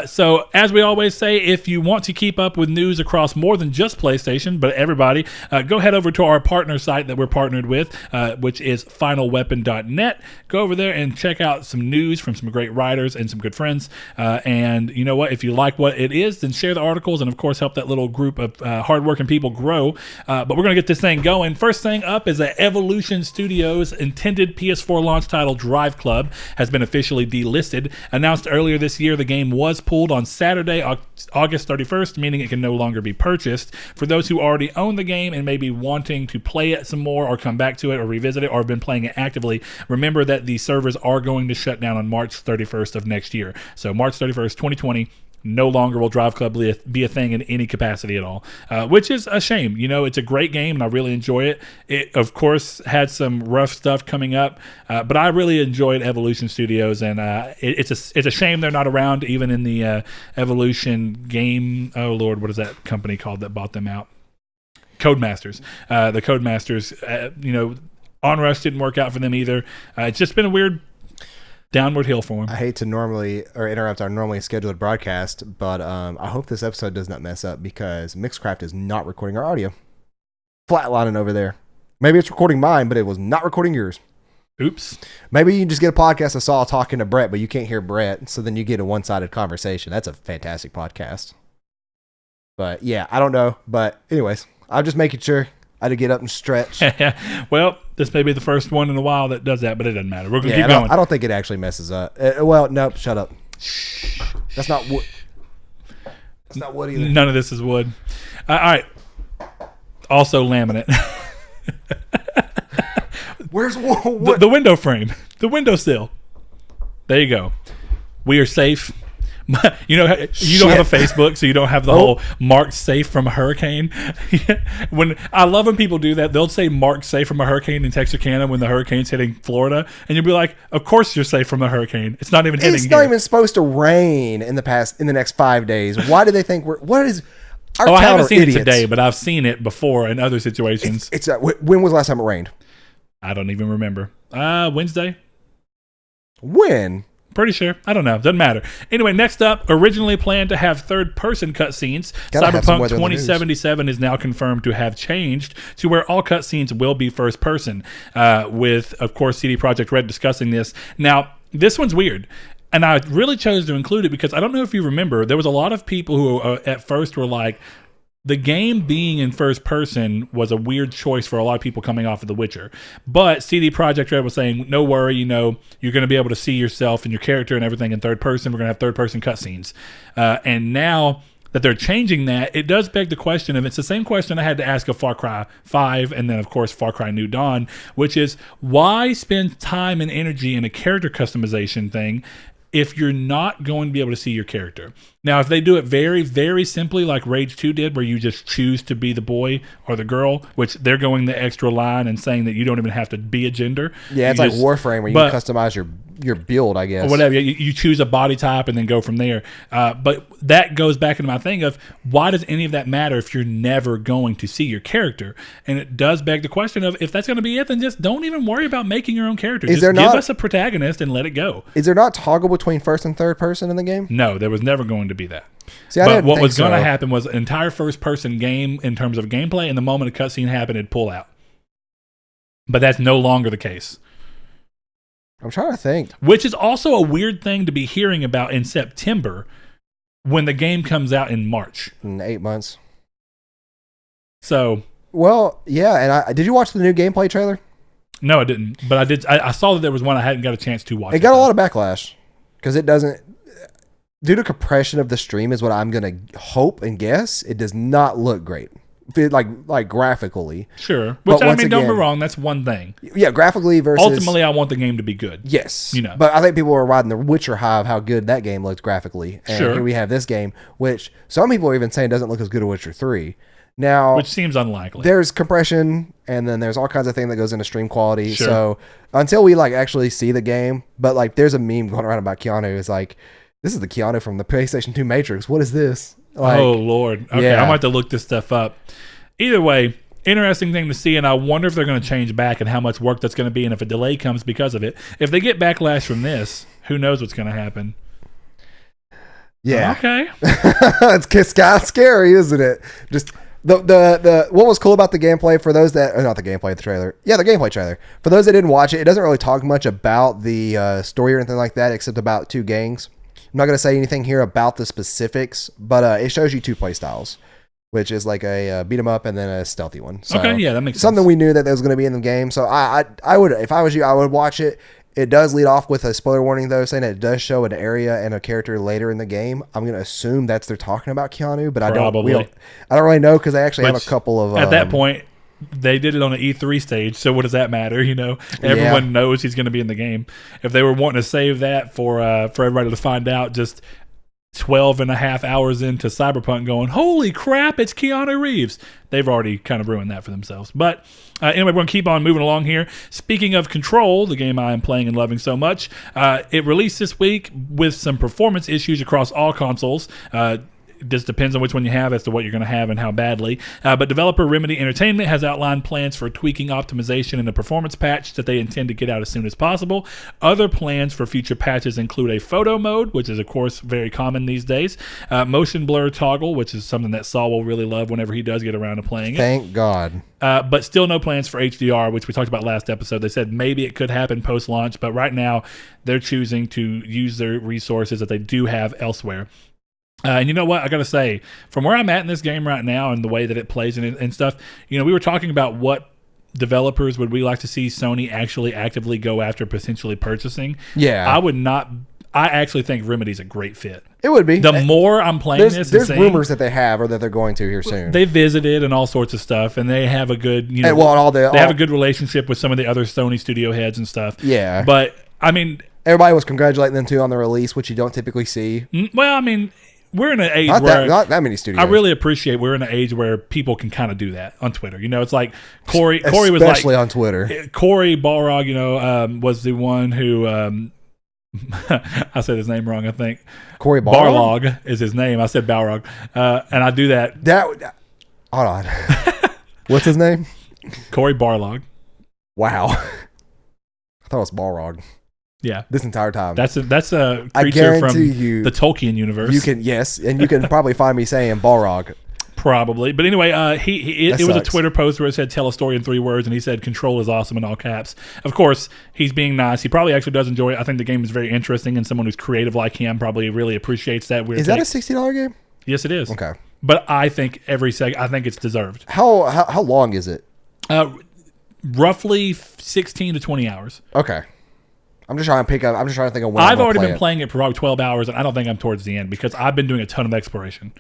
Speaker 1: So as we always say, if you want to keep up with news across more than just PlayStation, but everybody, go head over to our partner site that we're partnered with, which is finalweapon.net. Go over there and check out some news from some great writers and some good friends. And you know what? If you like what it is, then share the articles and of course help that little group of hardworking people grow. But we're going to get this thing going. First thing up is that Evolution Studios' intended PS4 launch title Drive Club has been officially delisted. Announced earlier this year, the game was pulled on Saturday, August 31st, meaning it can no longer be purchased. For those who already own the game and may be wanting to play it some more or come back to it or revisit it or have been playing it actively, remember that the servers are going to shut down on March 31st of next year. So March 31st, 2020, no longer will Drive Club be a thing in any capacity at all, which is a shame. You know, it's a great game, and I really enjoy it. It, of course, had some rough stuff coming up, but I really enjoyed Evolution Studios, and it's a shame they're not around even in the Evolution game. Oh, Lord, what is that company called that bought them out? Codemasters. The Codemasters, Onrush didn't work out for them either. It's just been a weird downward hill for him.
Speaker 2: I hate to interrupt our normally scheduled broadcast, but I hope this episode does not mess up because Mixcraft is not recording our audio. Flatlining over there. Maybe it's recording mine, but it was not recording yours.
Speaker 1: Oops.
Speaker 2: Maybe you can just get a podcast of Saul talking to Brett, but you can't hear Brett, so then you get a one-sided conversation. That's a fantastic podcast. But yeah, I don't know. But anyways, I'm just making sure I had to get up and stretch.
Speaker 1: Well, this may be the first one in a while that does that, but it doesn't matter. We're going to keep going.
Speaker 2: I don't think it actually messes up. Well, nope, shut up. That's not wood. That's not wood either.
Speaker 1: None of this is wood. All right. Also laminate.
Speaker 2: Where's what?
Speaker 1: The window frame. The windowsill. There you go. We are safe. You don't have a Facebook, so you don't have the whole marked safe from a hurricane. I love when people do that. They'll say marked safe from a hurricane in Texarkana when the hurricane's hitting Florida, and you'll be like, "Of course you're safe from a hurricane. It's not even hitting.
Speaker 2: It's not even supposed to rain in the next 5 days. Why do they think what is? Our
Speaker 1: I haven't seen it today, but I've seen it before in other situations.
Speaker 2: When was the last time it rained?
Speaker 1: I don't even remember. Wednesday.
Speaker 2: When?
Speaker 1: Pretty sure. I don't know. Doesn't matter. Anyway, next up, originally planned to have third-person cutscenes, Cyberpunk 2077 is now confirmed to have changed to where all cutscenes will be first-person, with, of course, CD Projekt Red discussing this. Now, this one's weird. And I really chose to include it because I don't know if you remember, there was a lot of people who at first were like, the game being in first person was a weird choice for a lot of people coming off of The Witcher. But CD Projekt Red was saying, no worry, you're going to be able to see yourself and your character and everything in third person. We're going to have third person cutscenes. And now that they're changing that, it does beg the question, and it's the same question I had to ask of Far Cry 5 and then, of course, Far Cry New Dawn, which is, why spend time and energy in a character customization thing if you're not going to be able to see your character? Now, if they do it very, very simply like Rage 2 did, where you just choose to be the boy or the girl, which they're going the extra line and saying that you don't even have to be a gender.
Speaker 2: Yeah, it's like Warframe where you can customize your build, I guess.
Speaker 1: Or whatever. You choose a body type and then go from there. But that goes back into my thing of, why does any of that matter if you're never going to see your character? And it does beg the question of, if that's going to be it, then just don't even worry about making your own character. Just give us a protagonist and let it go.
Speaker 2: Is there not toggle between first and third person in the game?
Speaker 1: No, there was never going to be that.
Speaker 2: See,
Speaker 1: but what was going to happen was an entire first-person game in terms of gameplay, and the moment a cutscene happened, it'd pull out. But that's no longer the case.
Speaker 2: I'm trying to think.
Speaker 1: Which is also a weird thing to be hearing about in September when the game comes out in March.
Speaker 2: In 8 months.
Speaker 1: So.
Speaker 2: Well, yeah, and did you watch the new gameplay trailer?
Speaker 1: No, I didn't. But I did. I saw that there was one I hadn't got a chance to watch.
Speaker 2: It got a lot of backlash because it doesn't. Due to compression of the stream is what I'm going to hope and guess. It does not look great. Like graphically.
Speaker 1: Sure. Which, I mean, don't be wrong. That's one thing.
Speaker 2: Yeah, graphically versus...
Speaker 1: Ultimately, I want the game to be good.
Speaker 2: Yes. But I think people were riding the Witcher high of how good that game looked graphically. And
Speaker 1: sure.
Speaker 2: Here we have this game, which some people are even saying doesn't look as good as Witcher 3. Now...
Speaker 1: Which seems unlikely.
Speaker 2: There's compression, and then there's all kinds of things that goes into stream quality.
Speaker 1: Sure.
Speaker 2: So until we actually see the game... But there's a meme going around about Keanu. It's like... This is the Keanu from the PlayStation 2 Matrix. What is this?
Speaker 1: Oh, Lord. Okay, yeah. I might have to look this stuff up. Either way, interesting thing to see, and I wonder if they're going to change back and how much work that's going to be, and if a delay comes because of it. If they get backlash from this, who knows what's going to happen?
Speaker 2: Yeah.
Speaker 1: Okay.
Speaker 2: It's kind of scary, isn't it? Just... The what was cool about the gameplay for those that not the gameplay, the trailer. Yeah, the gameplay trailer. For those that didn't watch it, it doesn't really talk much about the story or anything like that, except about two gangs. I'm not going to say anything here about the specifics, but it shows you two play styles, which is like a beat 'em up and then a stealthy one. So
Speaker 1: okay, yeah, that makes
Speaker 2: something
Speaker 1: sense.
Speaker 2: We knew that was going to be in the game. So I would, if I was you, I would watch it. It does lead off with a spoiler warning, though, saying it does show an area and a character later in the game. I'm going to assume they're talking about Keanu, but I don't really know because I actually have a couple of...
Speaker 1: At that point, they did it on an E3 stage, so what does that matter? Everyone knows he's going to be in the game. If they were wanting to save that for everybody to find out just 12 and a half hours into Cyberpunk going, holy crap, it's Keanu Reeves. They've already kind of ruined that for themselves. But anyway, we're going to keep on moving along here. Speaking of Control, the game I am playing and loving so much, it released this week with some performance issues across all consoles. Just depends on which one you have as to what you're going to have and how badly. But developer Remedy Entertainment has outlined plans for tweaking optimization in a performance patch that they intend to get out as soon as possible. Other plans for future patches include a photo mode, which is, of course, very common these days. Motion blur toggle, which is something that Saul will really love whenever he does get around to playing it.
Speaker 2: Thank God.
Speaker 1: But still no plans for HDR, which we talked about last episode. They said maybe it could happen post-launch, but right now they're choosing to use their resources that they do have elsewhere. And you know what? I got to say, from where I'm at in this game right now and the way that it plays and stuff, we were talking about what developers would we like to see Sony actually actively go after potentially purchasing.
Speaker 2: Yeah.
Speaker 1: I actually think Remedy's a great fit.
Speaker 2: It would be.
Speaker 1: The more I'm playing
Speaker 2: there's rumors that they have or that they're going to here soon.
Speaker 1: They visited and all sorts of stuff, and they have a good, they have a good relationship with some of the other Sony studio heads and stuff.
Speaker 2: Yeah.
Speaker 1: But, I mean...
Speaker 2: Everybody was congratulating them, too, on the release, which you don't typically see.
Speaker 1: Well, I mean... We're in an age
Speaker 2: not
Speaker 1: where
Speaker 2: that many studios.
Speaker 1: I really appreciate we're in an age where people can kind of do that on Twitter. It's like Corey was like,
Speaker 2: especially on Twitter.
Speaker 1: Corey Balrog, was the one who I said his name wrong. I think
Speaker 2: Corey Balrog
Speaker 1: is his name. I said Balrog, and I do that.
Speaker 2: Hold on. What's his name?
Speaker 1: Corey Barlog.
Speaker 2: Wow. I thought it was Balrog.
Speaker 1: Yeah,
Speaker 2: this entire time.
Speaker 1: That's a creature from the Tolkien universe.
Speaker 2: You can and you can probably find me saying Balrog.
Speaker 1: Probably. But anyway, it was a
Speaker 2: sucks.
Speaker 1: Twitter post where it said, tell a story in 3 words, and he said, Control is awesome in all caps. Of course, he's being nice. He probably actually does enjoy it. I think the game is very interesting, and someone who's creative like him probably really appreciates that weird
Speaker 2: Is that a $60 game?
Speaker 1: Yes, it is.
Speaker 2: Okay.
Speaker 1: But I think I think it's deserved.
Speaker 2: How long is it?
Speaker 1: Roughly 16 to 20 hours.
Speaker 2: Okay. I'm just trying to think of when
Speaker 1: I've already been playing it for probably 12 hours, and I don't think I'm towards the end because I've been doing a ton of exploration.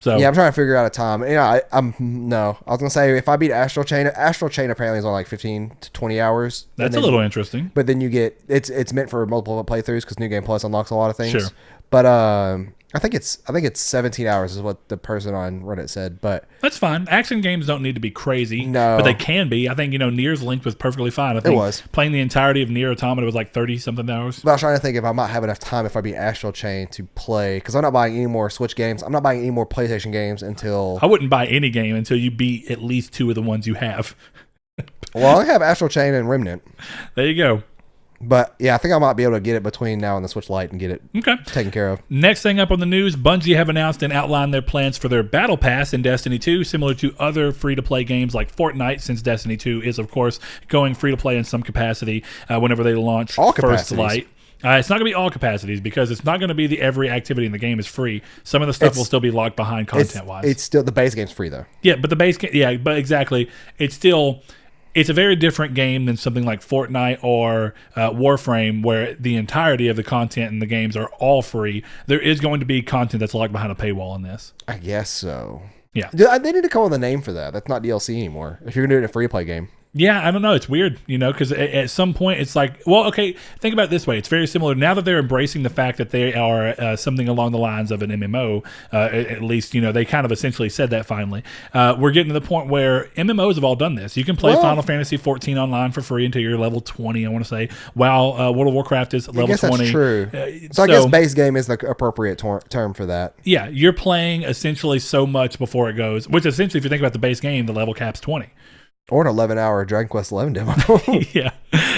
Speaker 1: So
Speaker 2: yeah, I'm trying to figure out a time. No. I was gonna say if I beat Astral Chain apparently is on like 15 to 20 hours.
Speaker 1: That's a little interesting.
Speaker 2: But then you get it's meant for multiple playthroughs because New Game Plus unlocks a lot of things.
Speaker 1: Sure.
Speaker 2: But I think it's 17 hours is what the person on Reddit said. But
Speaker 1: that's fine. Action games don't need to be crazy.
Speaker 2: No,
Speaker 1: but they can be. I think Nier's Link was perfectly fine. I think
Speaker 2: it was.
Speaker 1: Playing the entirety of Nier Automata was like 30 something hours.
Speaker 2: But I was trying to think if I might have enough time if I beat Astral Chain to play because I'm not buying any more Switch games. I'm not buying any more PlayStation games until
Speaker 1: I wouldn't buy any game until you beat at least 2 of the ones you have.
Speaker 2: Well, I have Astral Chain and Remnant.
Speaker 1: There you go.
Speaker 2: But yeah, I think I might be able to get it between now and the Switch Lite and get it taken care of.
Speaker 1: Next thing up on the news, Bungie have announced and outlined their plans for their Battle Pass in Destiny 2, similar to other free-to-play games like Fortnite, since Destiny 2 is, of course, going free-to-play in some capacity whenever they launch
Speaker 2: all
Speaker 1: First
Speaker 2: capacities.
Speaker 1: Light. It's not going to be all capacities because it's not going to be every activity in the game is free. Some of the stuff will still be locked behind content-wise.
Speaker 2: It's still the base game's free though.
Speaker 1: Yeah, but the base game, yeah, but exactly. It's a very different game than something like Fortnite or Warframe, where the entirety of the content in the games are all free. There is going to be content that's locked behind a paywall in this.
Speaker 2: I guess so.
Speaker 1: Yeah.
Speaker 2: They need to come up with a name for that. That's not DLC anymore. If you're going to do it in a free-to-play game.
Speaker 1: Yeah, I don't know. It's weird, because at some point it's like, well, okay, think about it this way. It's very similar. Now that they're embracing the fact that they are something along the lines of an MMO, at least, they kind of essentially said that finally. We're getting to the point where MMOs have all done this. You can play Final Fantasy 14 online for free until you're level 20, I want to say, while World of Warcraft is level 20.
Speaker 2: That's true. So I guess base game is the appropriate term for that.
Speaker 1: Yeah, you're playing essentially so much before it goes, which essentially, if you think about the base game, the level cap's 20.
Speaker 2: Or an 11-hour Dragon Quest 11 demo.
Speaker 1: Yeah.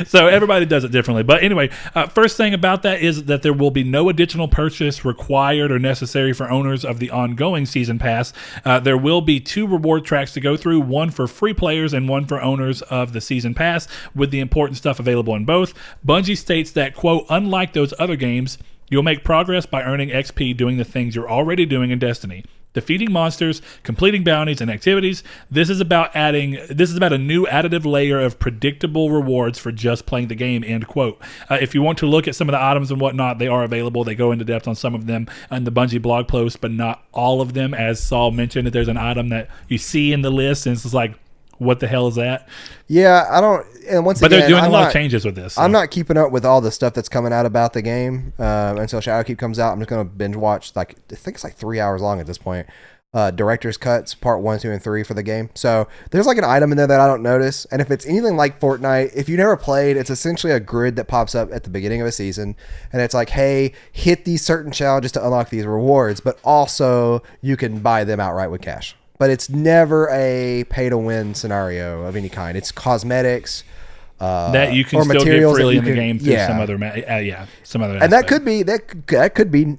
Speaker 1: So everybody does it differently. But anyway, first thing about that is that there will be no additional purchase required or necessary for owners of the ongoing Season Pass. There will be 2 reward tracks to go through, one for free players and one for owners of the Season Pass, with the important stuff available in both. Bungie states that, quote, unlike those other games, you'll make progress by earning XP doing the things you're already doing in Destiny. Defeating monsters, completing bounties and activities. This is about a new additive layer of predictable rewards for just playing the game, end quote. If you want to look at some of the items and whatnot, they are available. They go into depth on some of them in the Bungie blog post, but not all of them. As Saul mentioned, that there's an item that you see in the list and it's just like, what the hell is that?
Speaker 2: Yeah, I don't. And once
Speaker 1: but
Speaker 2: again,
Speaker 1: they're doing a lot of changes with this. So.
Speaker 2: I'm not keeping up with all the stuff that's coming out about the game until Shadowkeep comes out. I'm just going to binge watch. I think it's like 3 hours long at this point. Director's cuts, part 1, 2, and 3 for the game. So there's like an item in there that I don't notice. And if it's anything like Fortnite, if you never played, it's essentially a grid that pops up at the beginning of a season, and it's like, hey, hit these certain challenges to unlock these rewards, but also you can buy them outright with cash. But it's never a pay-to-win scenario of any kind. It's cosmetics
Speaker 1: that you can
Speaker 2: or
Speaker 1: still get freely in the game through some other, some other.
Speaker 2: And that could be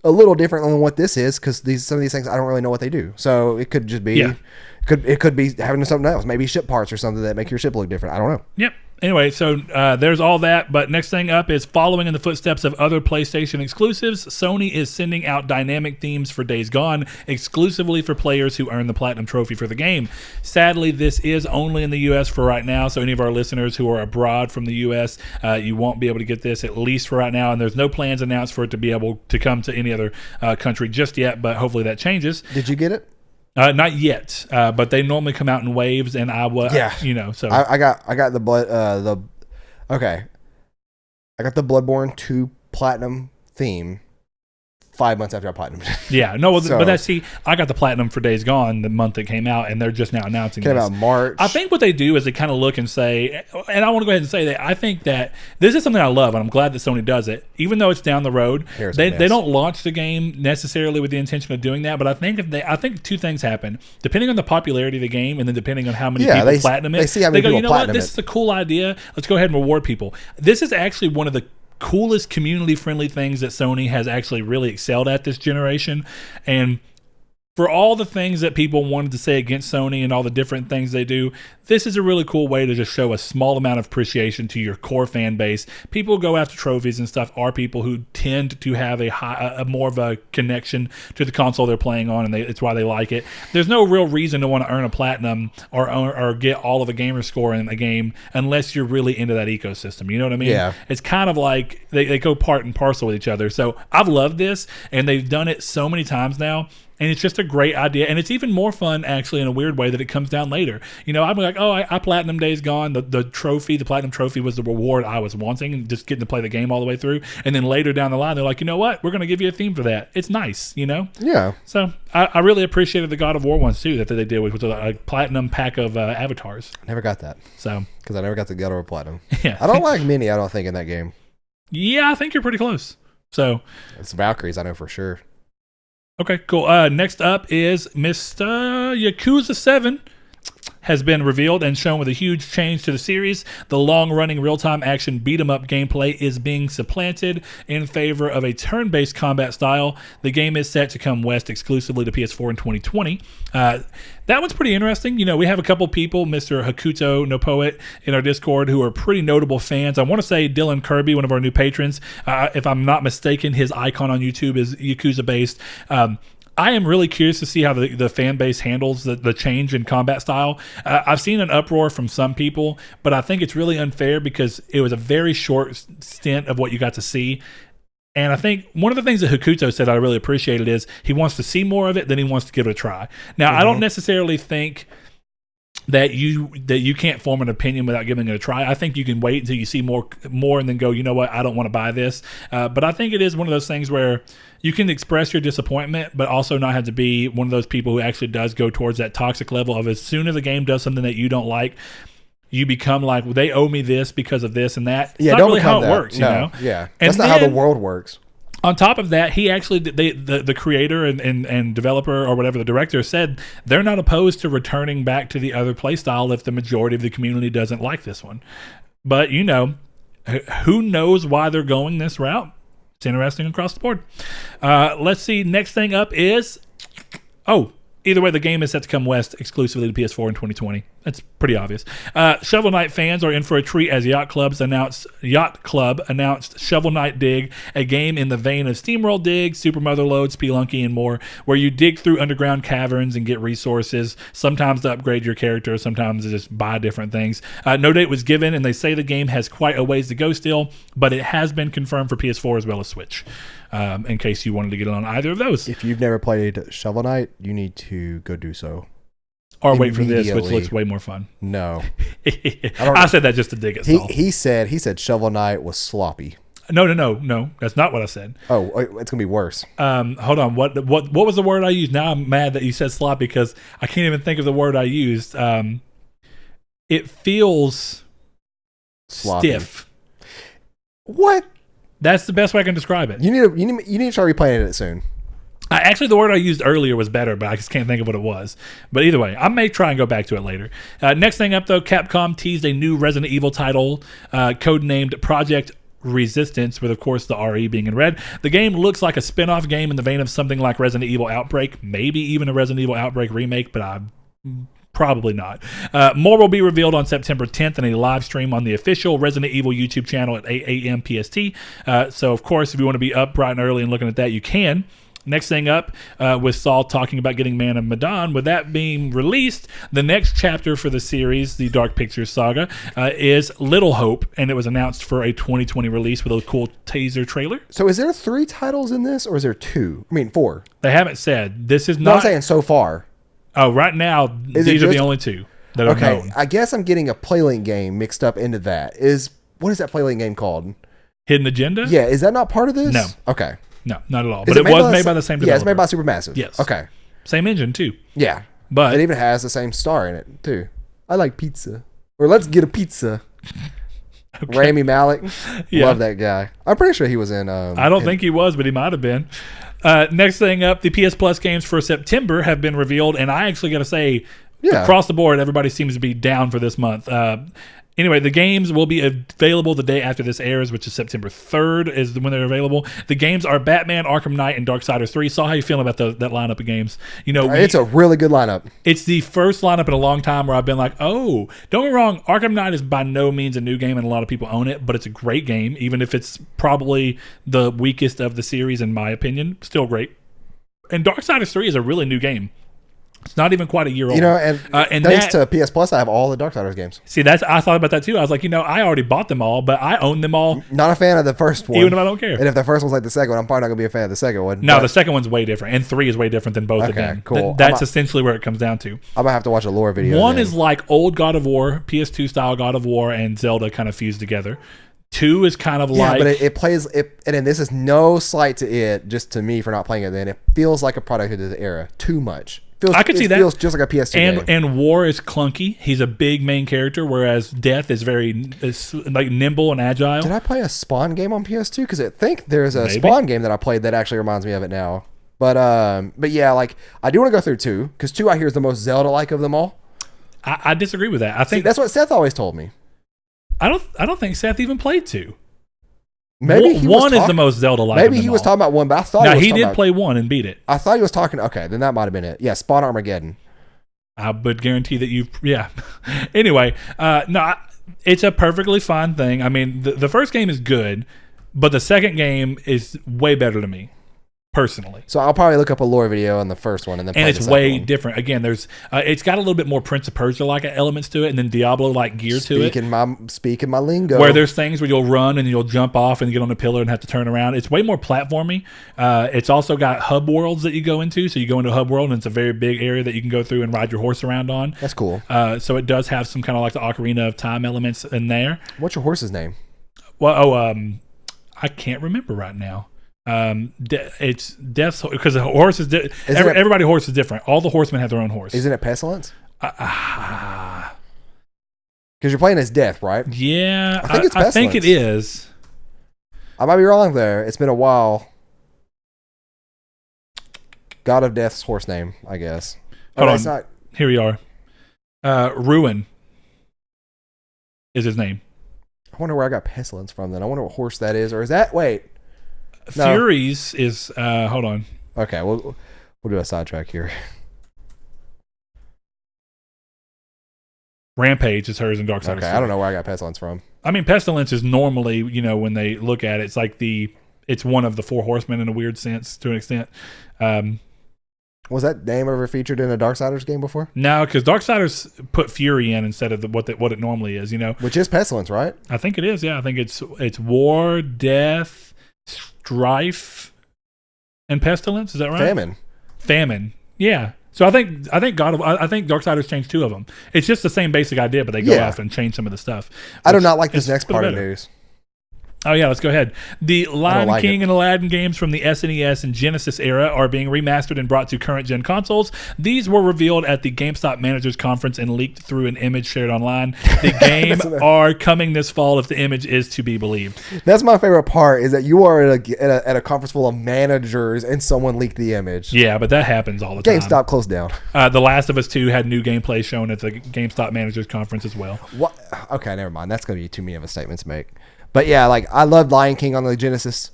Speaker 2: a little different than what this is, because some of these things I don't really know what they do. So it could just be, it could be having something else, maybe ship parts or something that make your ship look different. I don't know.
Speaker 1: Yep. Anyway, so there's all that, but next thing up is following in the footsteps of other PlayStation exclusives, Sony is sending out dynamic themes for Days Gone exclusively for players who earn the Platinum Trophy for the game. Sadly, this is only in the U.S. for right now, so any of our listeners who are abroad from the U.S., you won't be able to get this, at least for right now, and there's no plans announced for it to be able to come to any other country just yet, but hopefully that changes.
Speaker 2: Did you get it?
Speaker 1: Not yet, but they normally come out in waves, and so
Speaker 2: I got the blood. I got the Bloodborne 2 Platinum theme 5 months after I platinumed.
Speaker 1: Yeah, no, but I got the platinum for Days Gone the month it came out, and they're just now announcing
Speaker 2: came out March.
Speaker 1: I think what they do is they kind of look and say, and I want to go ahead and say that I think that this is something I love, and I'm glad that Sony does it, even though it's down the road. They don't launch the game necessarily with the intention of doing that, but I think 2 things happen depending on the popularity of the game, and then depending on how many people platinum it.
Speaker 2: They see how many people platinum
Speaker 1: this is a cool idea. Let's go ahead and reward people. This is actually one of the coolest community friendly things that Sony has actually really excelled at this generation, and for all the things that people wanted to say against Sony and all the different things they do, this is a really cool way to just show a small amount of appreciation to your core fan base. People who go after trophies and stuff are people who tend to have a more of a connection to the console they're playing on, and it's why they like it. There's no real reason to want to earn a platinum or get all of a gamer score in a game unless you're really into that ecosystem. You know what I mean?
Speaker 2: Yeah.
Speaker 1: It's kind of like they go part and parcel with each other. So I've loved this, and they've done it so many times now. And it's just a great idea. And it's even more fun, actually, in a weird way, that it comes down later. You know, I'm like, oh, I Platinum Day's gone. The Platinum Trophy was the reward I was wanting, and just getting to play the game all the way through. And then later down the line, they're like, you know what? We're going to give you a theme for that. It's nice, you know?
Speaker 2: Yeah.
Speaker 1: So I really appreciated the God of War ones, too, that they did with a Platinum pack of avatars.
Speaker 2: Never got that.
Speaker 1: So
Speaker 2: Because I never got the God of War Platinum.
Speaker 1: Yeah.
Speaker 2: I don't like Mini, I don't think, in that game.
Speaker 1: Yeah, I think you're pretty close. So
Speaker 2: It's Valkyries, I know for sure.
Speaker 1: okay, cool. Next up is Mr. Yakuza 7 has been revealed and shown with a huge change to the series. The long-running real-time action beat-em-up gameplay is being supplanted in favor of a turn-based combat style. The game is set to come west exclusively to PS4 in 2020. That one's pretty interesting. You know, we have a couple people, Mr. Hakuto No Poet, in our Discord who are pretty notable fans. I want to say Dylan Kirby, one of our new patrons. If I'm not mistaken, his icon on YouTube is Yakuza-based. I am really curious to see how the fan base handles the change in combat style. I've seen an uproar from some people, but I think it's really unfair because it was a very short stint of what you got to see. And I think one of the things that Hakuto said I really appreciated is he wants to see more of it, then he wants to give it a try. Now, I don't necessarily think that you can't form an opinion without giving it a try. I think you can wait until you see more and then go, you know what, I don't want to buy this. But I think it is one of those things where you can express your disappointment, but also not have to be one of those people who actually does go towards that toxic level of as soon as a game does something that you don't like, you become like, well, they owe me this because of this and that. It's not really how it works, you know?
Speaker 2: Yeah, that's not how the world works.
Speaker 1: On top of that, he actually, the creator and developer or whatever, the director said they're not opposed to returning back to the other playstyle if the majority of the community doesn't like this one. But, you know, who knows why they're going this route? It's interesting across the board. Let's see. Next thing up is, either way, the game is set to come west exclusively to PS4 in 2020. That's pretty obvious. Shovel Knight fans are in for a treat as Yacht Club announced Shovel Knight Dig, a game in the vein of SteamWorld Dig, Super Motherlode, Spelunky, and more, where you dig through underground caverns and get resources, sometimes to upgrade your character, sometimes to just buy different things. No date was given, and they say the game has quite a ways to go still, but it has been confirmed for PS4 as well as Switch, in case you wanted to get it on either of those.
Speaker 2: If you've never played Shovel Knight, you need to go do so.
Speaker 1: Or wait for this, which looks way more fun.
Speaker 2: No.
Speaker 1: I said that just to dig at Saul.
Speaker 2: He said Shovel Knight was sloppy.
Speaker 1: No. That's not what I said.
Speaker 2: Oh, it's going to be worse.
Speaker 1: Hold on. What was the word I used? Now I'm mad that you said sloppy because I can't even think of the word I used. It feels
Speaker 2: sloppy.
Speaker 1: Stiff.
Speaker 2: What?
Speaker 1: That's the best way I can describe it.
Speaker 2: You need to try replaying it soon.
Speaker 1: Actually, the word I used earlier was better, but I just can't think of what it was. But either way, I may try and go back to it later. Next thing up, though, Capcom teased a new Resident Evil title, codenamed Project Resistance, with, of course, the RE being in red. The game looks like a spin-off game in the vein of something like Resident Evil Outbreak, maybe even a Resident Evil Outbreak remake, but probably not. More will be revealed on September 10th in a live stream on the official Resident Evil YouTube channel at 8 a.m. PST. So, of course, if you want to be up bright and early and looking at that, you can. Next thing up, with Saul talking about getting Man of Medan, with that being released, the next chapter for the series, the Dark Pictures saga, is Little Hope, and it was announced for a 2020 release with a cool teaser trailer.
Speaker 2: So is there 3 titles in this, or is there 2? I mean, 4.
Speaker 1: They haven't said. This is
Speaker 2: No,
Speaker 1: not...
Speaker 2: I'm saying so far.
Speaker 1: Oh, right now, these are the only 2 that are known.
Speaker 2: I guess I'm getting a Playlink game mixed up into that. What is that Playlink game called?
Speaker 1: Hidden Agenda?
Speaker 2: Yeah, is that not part of this?
Speaker 1: No.
Speaker 2: Okay.
Speaker 1: No, not at all. But it was made by the same developer.
Speaker 2: Yeah, it's made by Supermassive.
Speaker 1: Yes.
Speaker 2: Okay.
Speaker 1: Same engine, too.
Speaker 2: Yeah.
Speaker 1: But
Speaker 2: it even has the same star in it, too. I like pizza. Or let's get a pizza. Okay. Rami Malek. Yeah. Love that guy. I'm pretty sure he was in...
Speaker 1: I don't think he was, but he might have been. Next thing up, the PS Plus games for September have been revealed, and I actually got to say, across the board, everybody seems to be down for this month. Anyway, the games will be available the day after this airs, which is September 3rd is when they're available. The games are Batman, Arkham Knight, and Darksiders 3. Saw how you feel about that lineup of games.
Speaker 2: It's a really good lineup.
Speaker 1: It's the first lineup in a long time where I've been like, oh, don't get me wrong, Arkham Knight is by no means a new game and a lot of people own it, but it's a great game, even if it's probably the weakest of the series in my opinion. Still great. And Darksiders 3 is a really new game. It's not even quite a year old.
Speaker 2: And thanks to PS Plus, I have all the Darksiders games.
Speaker 1: See, I thought about that too. I was like, I already bought them all, but I own them all.
Speaker 2: Not a fan of the first one.
Speaker 1: Even if I don't care.
Speaker 2: And if the first one's like the second one, I'm probably not going to be a fan of the second one.
Speaker 1: No, the second one's way different. And 3 is way different than both of them.
Speaker 2: Okay, cool.
Speaker 1: That's essentially where it comes down to.
Speaker 2: I'm going to have to watch a lore video.
Speaker 1: One is like old God of War, PS2 style God of War, and Zelda kind of fused together. 2 is kind of like...
Speaker 2: Yeah, but it plays... and this is no slight to it, just to me for not playing it then. It feels like a product of the era. Too much.
Speaker 1: I could see that.
Speaker 2: It feels just like a PS2 game.
Speaker 1: And War is clunky. He's a big main character, whereas Death is is like nimble and agile.
Speaker 2: Did I play a Spawn game on PS2? Because I think there's a Spawn game that I played that actually reminds me of it now. But yeah, like I do want to go through 2 because 2 I hear is the most Zelda-like of them all.
Speaker 1: I disagree with that. I think
Speaker 2: that's what Seth always told me.
Speaker 1: I don't think Seth even played 2.
Speaker 2: Maybe
Speaker 1: one is the most Zelda-like.
Speaker 2: Maybe he was talking about 1, but I thought
Speaker 1: he did play 1 and beat it.
Speaker 2: I thought he was talking. Okay, then that might have been it. Yeah, Spawn Armageddon.
Speaker 1: I would guarantee that yeah. Anyway, it's a perfectly fine thing. I mean, the first game is good, but the second game is way better to me. Personally,
Speaker 2: so I'll probably look up a lore video on the first one and then.
Speaker 1: And it's way different. Again, there's it's got a little bit more Prince of Persia like elements to it, and then Diablo like gear to it.
Speaker 2: Speaking my lingo,
Speaker 1: where there's things where you'll run and you'll jump off and get on a pillar and have to turn around. It's way more platformy. It's also got hub worlds that you go into. So you go into a hub world and it's a very big area that you can go through and ride your horse around on.
Speaker 2: That's cool.
Speaker 1: So it does have some kind of like the Ocarina of Time elements in there.
Speaker 2: What's your horse's name?
Speaker 1: Well, I can't remember right now. It's Death's because the horse is everybody's horse is different. All the horsemen have their own horse.
Speaker 2: Isn't it Pestilence? Because you're playing as Death, right?
Speaker 1: Yeah,
Speaker 2: I think it's Pestilence.
Speaker 1: I think it is.
Speaker 2: I might be wrong there. It's been a while. God of Death's horse name, I guess.
Speaker 1: Hold on. Here we are. Ruin is his name.
Speaker 2: I wonder where I got Pestilence from then. I wonder what horse that is. Or is that... Wait. No.
Speaker 1: Furies is... hold on.
Speaker 2: Okay, we'll do a sidetrack here.
Speaker 1: Rampage is hers in Darksiders.
Speaker 2: Okay, I don't know where I got Pestilence from.
Speaker 1: I mean, Pestilence is normally, when they look at it, it's like it's one of the 4 horsemen in a weird sense, to an extent.
Speaker 2: Was that name ever featured in a Darksiders game before?
Speaker 1: No, because Darksiders put Fury in instead of what it normally is, Which is Pestilence, right? I think it is, yeah. I think it's War, Death, Strife, and Pestilence. Is that right? Famine. Yeah. So I think Darksiders changed 2 of them. It's just the same basic idea, but they go off and change some of the stuff.
Speaker 2: I do not like this next part of news.
Speaker 1: Oh, yeah, let's go ahead. The Lion King and Aladdin games from the SNES and Genesis era are being remastered and brought to current-gen consoles. These were revealed at the GameStop Managers Conference and leaked through an image shared online. The game are coming this fall if the image is to be believed. That's my favorite part, is that you are at a conference full of managers and someone leaked the image. Yeah, but that happens all the time. GameStop closed down. The Last of Us 2 had new gameplay shown at the GameStop Managers Conference as well. What? Okay, never mind. That's going to be too many of a statement to make. But yeah, like I loved Lion King on the Genesis.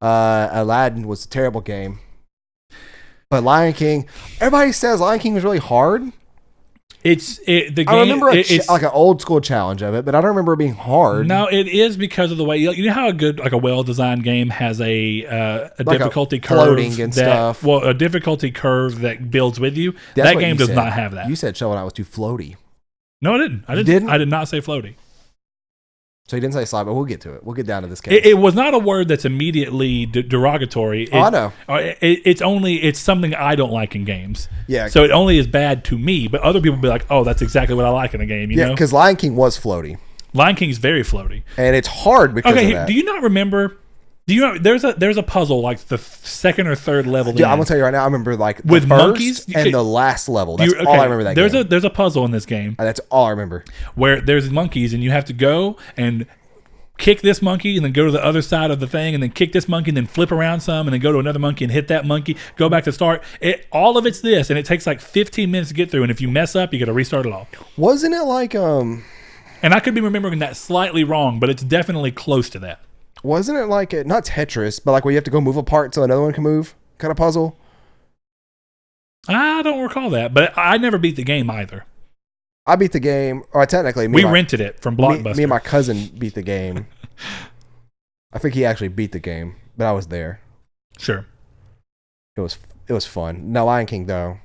Speaker 1: Aladdin was a terrible game. But Lion King, everybody says Lion King was really hard. The game. I remember like an old school challenge of it, but I don't remember it being hard. No, it is because of the way you know how a well designed game has a like difficulty curve, floating and stuff. Well, a difficulty curve that builds with you. That game does not have that. You said Shovel Knight was too floaty. No, I didn't. I did not say floaty. So he didn't say slide, but we'll get to it. We'll get down to this case. It was not a word that's immediately derogatory. I know. It's something I don't like in games. Yeah. So it only is bad to me, but other people will be like, oh, that's exactly what I like in a game. You know? Because Lion King was floaty. Lion King is very floaty. And it's hard because of that. Do you not remember... there's a puzzle like the second or third level. Yeah, I'm gonna tell you right now. I remember like with monkeys and the last level. That's all I remember. There's a puzzle in this game. That's all I remember. Where there's monkeys and you have to go and kick this monkey and then go to the other side of the thing and then kick this monkey and then flip around some and then go to another monkey and hit that monkey. Go back to start. All of it's this, and it takes like 15 minutes to get through. And if you mess up, you got to restart it all. Wasn't it like And And I could be remembering that slightly wrong, but it's definitely close to that.
Speaker 2: Wasn't it like not Tetris, but like where you have to go move a part so another one can move kind of puzzle?
Speaker 1: I don't recall that, but I never beat the game either.
Speaker 2: I beat the game, or technically,
Speaker 1: we rented it from Blockbuster.
Speaker 2: Me and my cousin beat the game. I think he actually beat the game, but I was there.
Speaker 1: Sure.
Speaker 2: It was fun. No, Lion King though.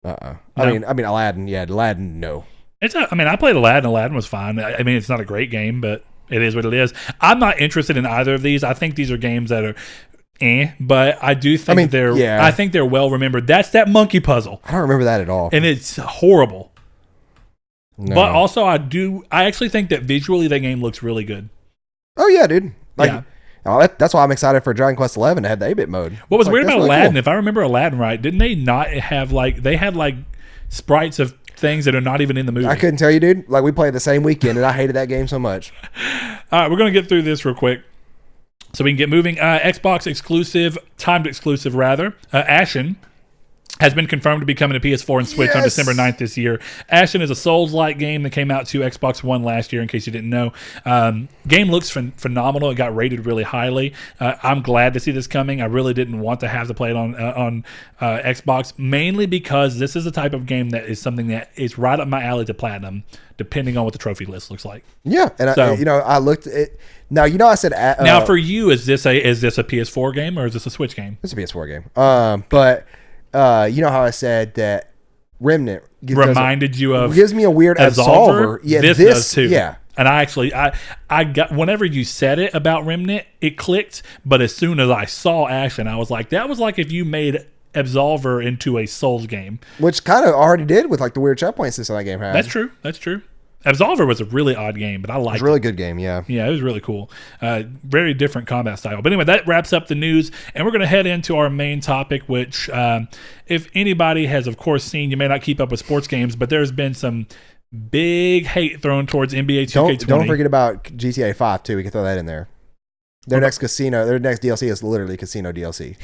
Speaker 1: No.
Speaker 2: I mean Aladdin. Yeah, Aladdin. No.
Speaker 1: I played Aladdin. Aladdin was fine. I mean, it's not a great game, but it is what it is. I'm not interested in either of these. I think these are games that are but I do think I think they're well remembered. That's that monkey puzzle.
Speaker 2: I don't remember that at all.
Speaker 1: And it's horrible.
Speaker 2: No.
Speaker 1: But also I actually think that visually the game looks really good.
Speaker 2: Oh yeah, dude. That's why I'm excited for Dragon Quest 11 to have the 8-bit mode.
Speaker 1: What was weird about Aladdin, cool. If I remember Aladdin right, didn't they not have they had sprites of things that are not even in the movie?
Speaker 2: I couldn't tell you, dude. Like we played the same weekend and I hated that game so much.
Speaker 1: All right, we're going to get through this real quick so we can get moving. Xbox exclusive, timed exclusive rather, Ashen has been confirmed to be coming to PS4 and Switch on December 9th this year. Ashen is a Souls-like game that came out to Xbox One last year, in case you didn't know. Game looks phenomenal. It got rated really highly. I'm glad to see this coming. I really didn't want to have to play it on Xbox, mainly because this is the type of game that is something that is right up my alley to platinum, depending on what the trophy list looks like.
Speaker 2: Yeah, and I looked at it. Now, I said...
Speaker 1: now, for you, is this a PS4 game or is this a Switch game?
Speaker 2: It's a PS4 game. But... you know how I said that Remnant
Speaker 1: reminded you of
Speaker 2: gives me a weird Absolver.
Speaker 1: Yeah, this does too. Yeah, and I got whenever you said it about Remnant, it clicked. But as soon as I saw Ashen, I was like, that was like if you made Absolver into a Souls game, which
Speaker 2: kind of already did with the weird checkpoint system that game had.
Speaker 1: That's true. Absolver was a really odd game, but I liked it.
Speaker 2: It was a really good game, yeah.
Speaker 1: Yeah, it was really cool. Very different combat style. But anyway, that wraps up the news, and we're going to head into our main topic, which if anybody has, of course, seen, you may not keep up with sports games, but there's been some big hate thrown towards NBA 2K20.
Speaker 2: Don't forget about GTA 5, too. We can throw that in there. Their next DLC is literally casino DLC.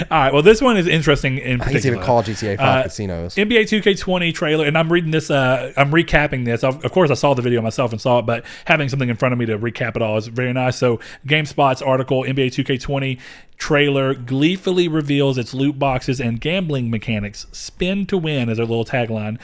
Speaker 1: All right. Well, this one is interesting in particular.
Speaker 2: He's even called GTA 5 Casinos.
Speaker 1: NBA 2K20 trailer, and I'm reading this. I'm recapping this. Of course, I saw the video myself and saw it, but having something in front of me to recap it all is very nice. So, GameSpot's article, NBA 2K20 trailer gleefully reveals its loot boxes and gambling mechanics. Spin to win is their little tagline.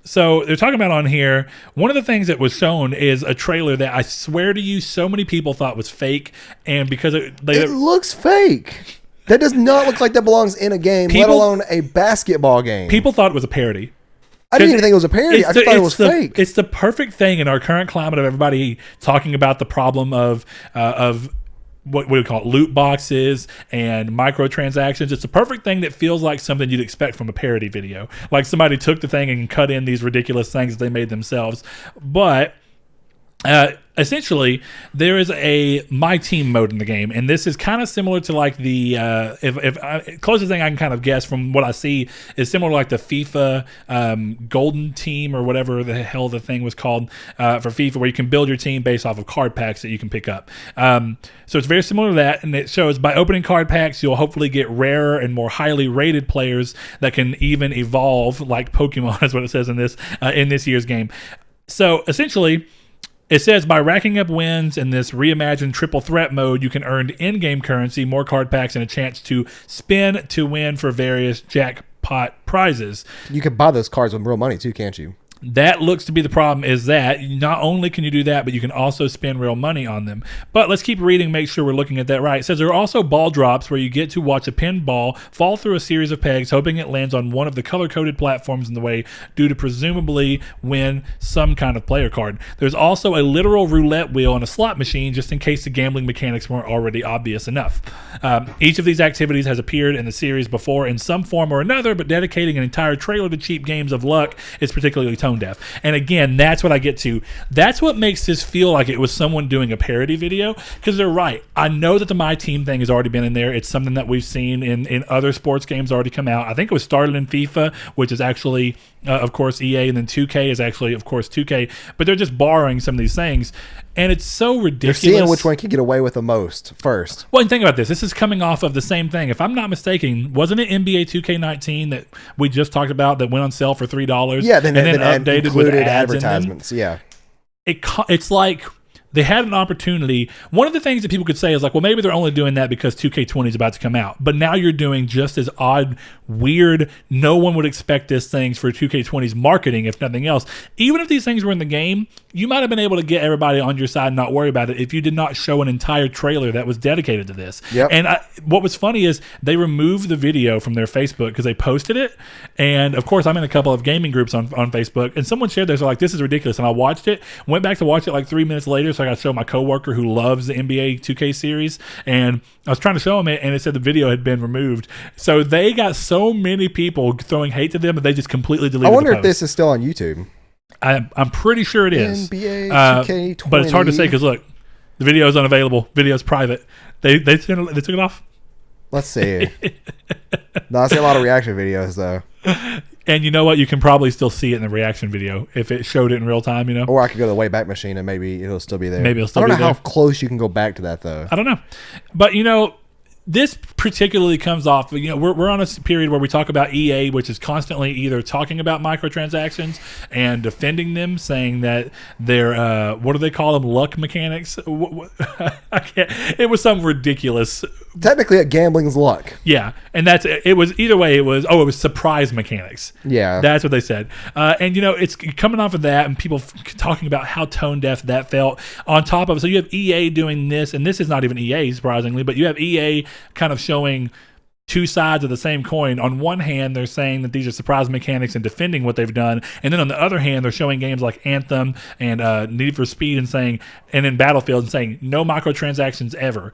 Speaker 1: So they're talking about on here, one of the things that was shown is a trailer that I swear to you so many people thought was fake, and because it
Speaker 2: looks fake. That does not look like that belongs in a game, let alone a basketball game.
Speaker 1: People thought it was a parody.
Speaker 2: I didn't even think it was a parody. I thought it was fake.
Speaker 1: It's the perfect thing in our current climate of everybody talking about the problem of what we would call loot boxes and microtransactions. It's a perfect thing that feels like something you'd expect from a parody video. Like somebody took the thing and cut in these ridiculous things that they made themselves. But essentially, there is a MyTeam mode in the game, and this is kind of similar to like the closest thing I can kind of guess from what I see is similar to like the FIFA Golden Team or whatever the hell the thing was called for FIFA, where you can build your team based off of card packs that you can pick up. So it's very similar to that, and it shows by opening card packs, you'll hopefully get rarer and more highly rated players that can even evolve like Pokemon, is what it says in this year's game. So essentially, it says by racking up wins in this reimagined triple threat mode, you can earn in-game currency, more card packs, and a chance to spin to win for various jackpot prizes.
Speaker 2: You can buy those cards with real money too, can't you?
Speaker 1: That looks to be the problem, is that not only can you do that, but you can also spend real money on them. But let's keep reading, make sure we're looking at that right. It says there are also ball drops where you get to watch a pinned ball fall through a series of pegs, hoping it lands on one of the color-coded platforms in the way, due to presumably win some kind of player card. There's also a literal roulette wheel and a slot machine, just in case the gambling mechanics weren't already obvious enough. Each of these activities has appeared in the series before in some form or another, but dedicating an entire trailer to cheap games of luck is particularly tone deaf. And again, that's what I get to. That's what makes this feel like it was someone doing a parody video, because they're right. I know that the MyTeam thing has already been in there. It's something that we've seen in other sports games already come out. I think it was started in FIFA, which is actually of course, EA, and then 2K is actually, of course, 2K. But they're just borrowing some of these things. And it's so ridiculous.
Speaker 2: They're seeing which one can get away with the most first.
Speaker 1: Well, and think about this. This is coming off of the same thing. If I'm not mistaken, wasn't it NBA 2K19 that we just talked about that went on sale for $3?
Speaker 2: Yeah, then
Speaker 1: updated with
Speaker 2: advertisements. Yeah.
Speaker 1: It's like they had an opportunity. One of the things that people could say is like, well, maybe they're only doing that because 2K20 is about to come out. But now you're doing just as odd, weird, no one would expect this things for 2K20's marketing, if nothing else. Even if these things were in the game, you might have been able to get everybody on your side and not worry about it if you did not show an entire trailer that was dedicated to this.
Speaker 2: Yep.
Speaker 1: And what was funny is they removed the video from their Facebook because they posted it. And of course, I'm in a couple of gaming groups on Facebook, and someone shared this. They're like, this is ridiculous. And I watched it, went back to watch it like 3 minutes later. So I got to show my coworker who loves the NBA 2K series. And I was trying to show him it, and it said the video had been removed. So they got so many people throwing hate to them, but they just completely deleted it.
Speaker 2: I wonder if this is still on YouTube.
Speaker 1: I'm pretty sure it is.
Speaker 2: NBA 2K20.
Speaker 1: But it's hard to say because look, the video is unavailable. Video's private. They took it off.
Speaker 2: Let's see. No, I see a lot of reaction videos though.
Speaker 1: And you know what? You can probably still see it in the reaction video if it showed it in real time. You know,
Speaker 2: or I could go to the Wayback Machine and maybe it'll still be there.
Speaker 1: Maybe it'll still be there.
Speaker 2: I don't know how close you can go back to that though.
Speaker 1: I don't know, but you know. This particularly comes off, you know, we're on a period where we talk about EA, which is constantly either talking about microtransactions and defending them, saying that they're, what do they call them, luck mechanics? I can't, it was something ridiculous.
Speaker 2: Technically, gambling's luck.
Speaker 1: Yeah, and it was either way. It was surprise mechanics.
Speaker 2: Yeah,
Speaker 1: that's what they said. And you know, it's coming off of that, and people talking about how tone deaf that felt. On top of it, so you have EA doing this, and this is not even EA surprisingly, but you have EA kind of showing two sides of the same coin. On one hand, they're saying that these are surprise mechanics and defending what they've done, and then on the other hand, they're showing games like Anthem and Need for Speed and then Battlefield and saying no microtransactions ever.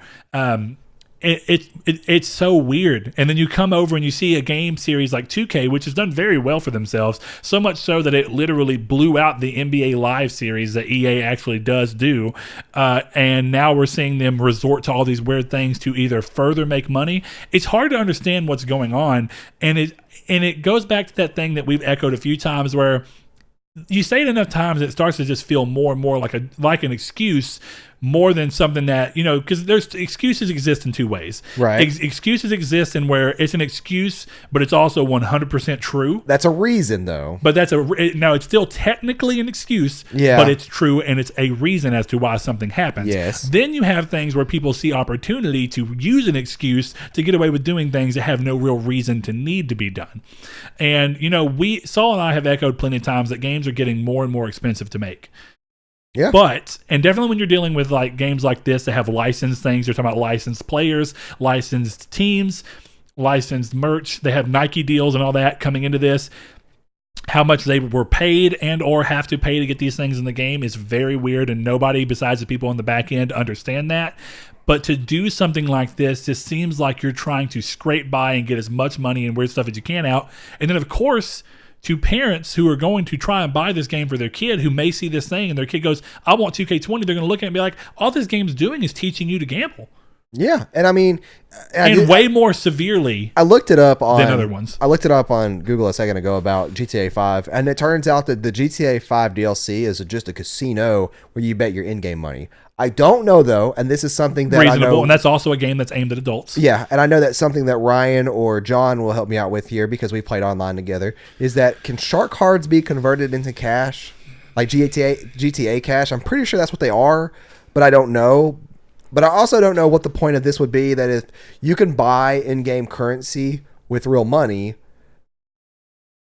Speaker 1: It's so weird. And then you come over and you see a game series like 2K, which has done very well for themselves, so much so that it literally blew out the NBA Live series that EA actually does do. And now we're seeing them resort to all these weird things to either further make money. It's hard to understand what's going on. And it goes back to that thing that we've echoed a few times where you say it enough times, it starts to just feel more and more like an excuse more than something that, you know, because there's excuses exist in two ways.
Speaker 2: Right.
Speaker 1: Excuses exist in where it's an excuse, but it's also 100% true.
Speaker 2: That's a reason, though.
Speaker 1: But now it's still technically an excuse,
Speaker 2: yeah,
Speaker 1: but it's true and it's a reason as to why something happens.
Speaker 2: Yes.
Speaker 1: Then you have things where people see opportunity to use an excuse to get away with doing things that have no real reason to need to be done. And, you know, Saul and I have echoed plenty of times that games are getting more and more expensive to make.
Speaker 2: Yeah.
Speaker 1: And definitely when you're dealing with like games like this that have licensed things, you're talking about licensed players, licensed teams, licensed merch. They have Nike deals and all that coming into this. How much they were paid and or have to pay to get these things in the game is very weird, and nobody besides the people on the back end understand that. But to do something like this just seems like you're trying to scrape by and get as much money and weird stuff as you can out. And then, of course, to parents who are going to try and buy this game for their kid who may see this thing and their kid goes, I want 2K20, they're going to look at it and be like, all this game's doing is teaching you to gamble.
Speaker 2: Yeah, and I mean...
Speaker 1: way more severely
Speaker 2: I looked it up on,
Speaker 1: than other ones.
Speaker 2: I looked it up on Google a second ago about GTA 5, and it turns out that the GTA 5 DLC is just a casino where you bet your in-game money. I don't know, though, and this is something that
Speaker 1: reasonable,
Speaker 2: I know...
Speaker 1: and that's also a game that's aimed at adults.
Speaker 2: Yeah, and I know that's something that Ryan or John will help me out with here because we played online together, is that can shark cards be converted into cash? Like GTA cash? I'm pretty sure that's what they are, but I don't know. But I also don't know what the point of this would be, that if you can buy in-game currency with real money,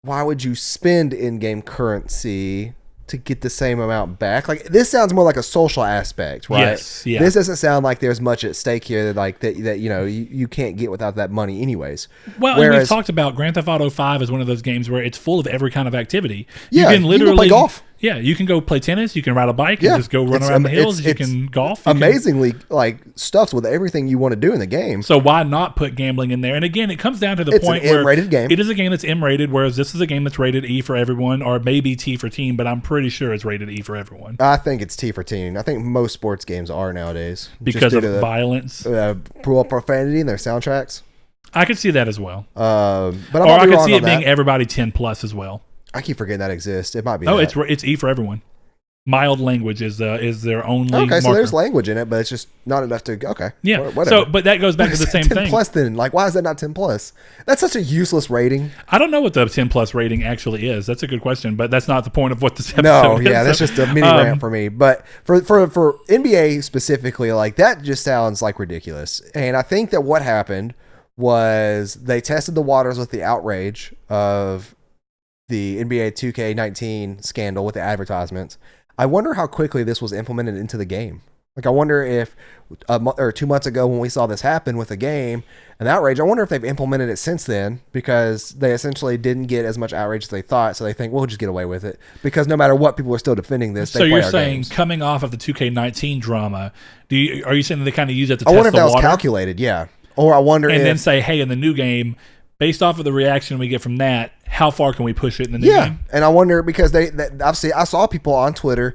Speaker 2: why would you spend in-game currency to get the same amount back? Like, this sounds more like a social aspect, right?
Speaker 1: Yes, yeah.
Speaker 2: This doesn't sound like there's much at stake here that you know, you can't get without that money anyways.
Speaker 1: Well, and we've talked about Grand Theft Auto 5 is one of those games where it's full of every kind of activity.
Speaker 2: Yeah,
Speaker 1: you can literally
Speaker 2: go play golf.
Speaker 1: Yeah, you can go play tennis, you can ride a bike, and just go run around the hills, you can golf.
Speaker 2: Amazingly, like, stuffed with everything you want to do in the game.
Speaker 1: So why not put gambling in there? And again, it comes down to the point where
Speaker 2: M-rated game.
Speaker 1: It is a game that's M-rated, whereas this is a game that's rated E for everyone, or maybe T for teen, but I'm pretty sure it's rated E for everyone.
Speaker 2: I think it's T for teen. I think most sports games are nowadays.
Speaker 1: Because of violence.
Speaker 2: Profanity in their soundtracks.
Speaker 1: I could see that as well.
Speaker 2: But
Speaker 1: I could see it being everybody 10 plus as well.
Speaker 2: I keep forgetting that exists. It might be.
Speaker 1: Oh,
Speaker 2: that.
Speaker 1: it's E for everyone. Mild language is their only.
Speaker 2: Okay,
Speaker 1: marker.
Speaker 2: so there's language in it, but it's just not enough to. Okay,
Speaker 1: Yeah.
Speaker 2: whatever.
Speaker 1: So, but that goes back to the same
Speaker 2: 10
Speaker 1: thing.
Speaker 2: plus then, like, why is that not 10 plus? That's such a useless rating.
Speaker 1: I don't know what the 10 plus rating actually is. That's a good question, but that's not the point of what this episode
Speaker 2: No,
Speaker 1: is.
Speaker 2: yeah, that's just a mini rant for me. But for NBA specifically, like that just sounds like ridiculous. And I think that what happened was they tested the waters with the outrage of the NBA 2K19 scandal with the advertisements. I wonder how quickly this was implemented into the game. Like, I wonder if a month or 2 months ago when we saw this happen with the game and outrage, I wonder if they've implemented it since then, because they essentially didn't get as much outrage as they thought. So they think we'll just get away with it, because no matter what, people are still defending this.
Speaker 1: So you're saying coming off of the 2K19 drama, are you saying that they kind of use it to test the water?
Speaker 2: I wonder if that was calculated, yeah. Or I wonder
Speaker 1: and then say, hey, in the new game, based off of the reaction we get from that, how far can we push it in the new game?
Speaker 2: And I wonder, because obviously I saw people on Twitter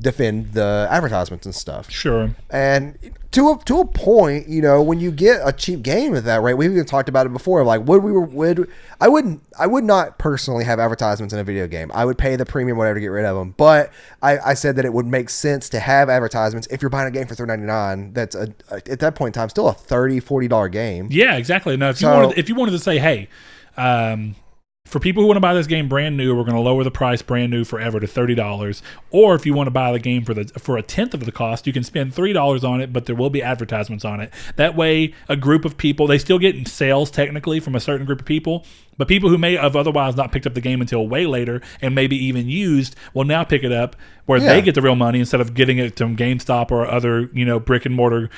Speaker 2: defend the advertisements and stuff.
Speaker 1: Sure.
Speaker 2: And to a point, you know, when you get a cheap game at that rate, we've even talked about it before. Like, I would not personally have advertisements in a video game. I would pay the premium whatever to get rid of them. But I said that it would make sense to have advertisements if you're buying a game for $3.99. That's at that point in time still a $30-$40 game.
Speaker 1: Yeah, exactly. Now, if you wanted to say, hey, for people who want to buy this game brand new, we're going to lower the price brand new forever to $30. Or if you want to buy the game for a tenth of the cost, you can spend $3 on it, but there will be advertisements on it. That way, a group of people, they still get sales technically from a certain group of people, but people who may have otherwise not picked up the game until way later and maybe even used will now pick it up, where they get the real money instead of getting it from GameStop or other, brick and mortar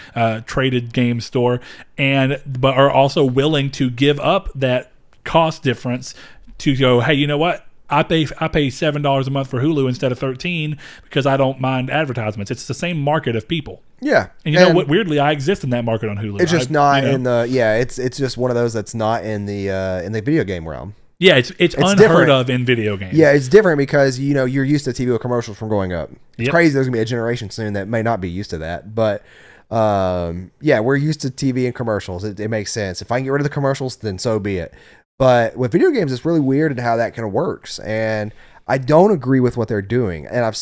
Speaker 1: traded game store, but are also willing to give up that cost difference to go, hey, you know what? I pay $7 a month for Hulu instead of $13 because I don't mind advertisements. It's the same market of people.
Speaker 2: Yeah.
Speaker 1: And you know what? Weirdly, I exist in that market on Hulu.
Speaker 2: It's just not in the it's just one of those that's not in the video game realm.
Speaker 1: Yeah, it's unheard
Speaker 2: different.
Speaker 1: of in video games.
Speaker 2: Yeah, it's different because you're used to TV with commercials from growing up. It's crazy. There's gonna be a generation soon that may not be used to that, but we're used to TV and commercials. It makes sense. If I can get rid of the commercials, then so be it. But with video games, it's really weird in how that kind of works, and I don't agree with what they're doing. And I've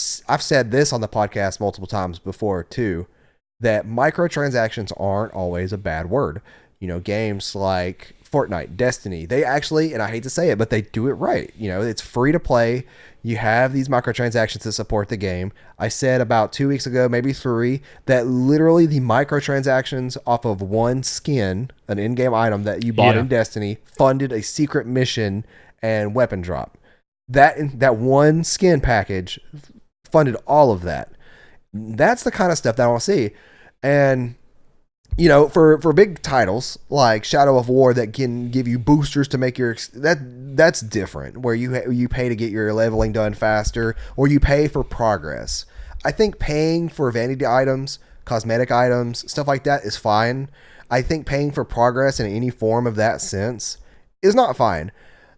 Speaker 2: said this on the podcast multiple times before too, that microtransactions aren't always a bad word. Games like Fortnite, Destiny, they actually, and I hate to say it, but they do it right. It's free to play. You have these microtransactions to support the game. I said about 2 weeks ago, maybe 3, that literally the microtransactions off of one skin, an in-game item that you bought in Destiny, funded a secret mission and weapon drop. That one skin package funded all of that. That's the kind of stuff that I want to see. And for big titles like Shadow of War that can give you boosters to make that's different, where you pay to get your leveling done faster, or you pay for progress. I think paying for vanity items, cosmetic items, stuff like that is fine. I think paying for progress in any form of that sense is not fine.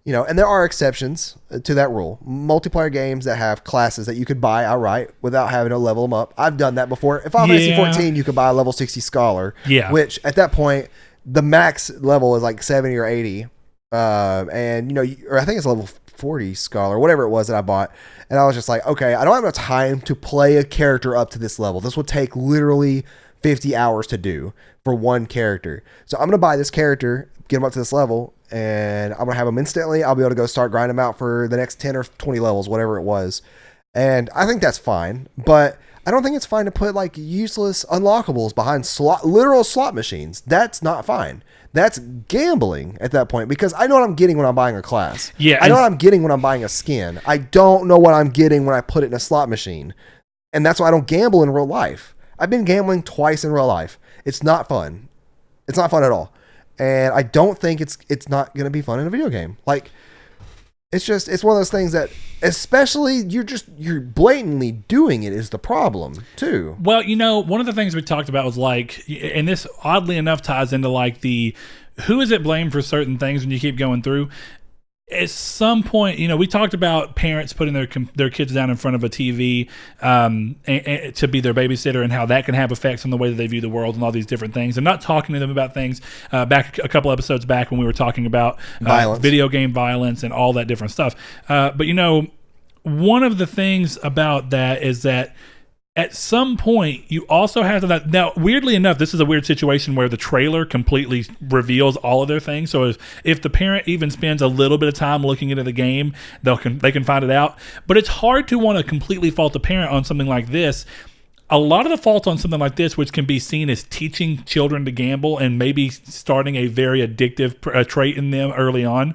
Speaker 2: And there are exceptions to that rule. Multiplayer games that have classes that you could buy outright without having to level them up. I've done that before. In Final Fantasy 14, you could buy a level 60 Scholar, which at that point, the max level is like 70 or 80. Or I think it's level 40 Scholar, whatever it was that I bought. And I was just like, okay, I don't have enough time to play a character up to this level. This would take literally 50 hours to do for one character. So I'm going to buy this character, get him up to this level, and I'm going to have him instantly. I'll be able to go start grinding him out for the next 10 or 20 levels, whatever it was. And I think that's fine, but I don't think it's fine to put like useless unlockables behind literal slot machines. That's not fine. That's gambling at that point, because I know what I'm getting when I'm buying a class. Yeah, I know what I'm getting when I'm buying a skin. I don't know what I'm getting when I put it in a slot machine. And that's why I don't gamble in real life. I've been gambling twice in real life. It's not fun. It's not fun at all. And I don't think it's not going to be fun in a video game. Like, it's one of those things that, especially you're blatantly doing it is the problem too.
Speaker 1: Well, one of the things we talked about was like, and this oddly enough ties into like who is it blamed for certain things when you keep going through. at some point, we talked about parents putting their kids down in front of a TV and to be their babysitter, and how that can have effects on the way that they view the world and all these different things. I'm not talking to them about things back a couple episodes back when we were talking about video game violence and all that different stuff. But one of the things about that is that at some point, you also have to... Now, weirdly enough, this is a weird situation where the trailer completely reveals all of their things. So if the parent even spends a little bit of time looking into the game, they can find it out. But it's hard to want to completely fault the parent on something like this. A lot of the fault on something like this, which can be seen as teaching children to gamble and maybe starting a very addictive trait in them early on,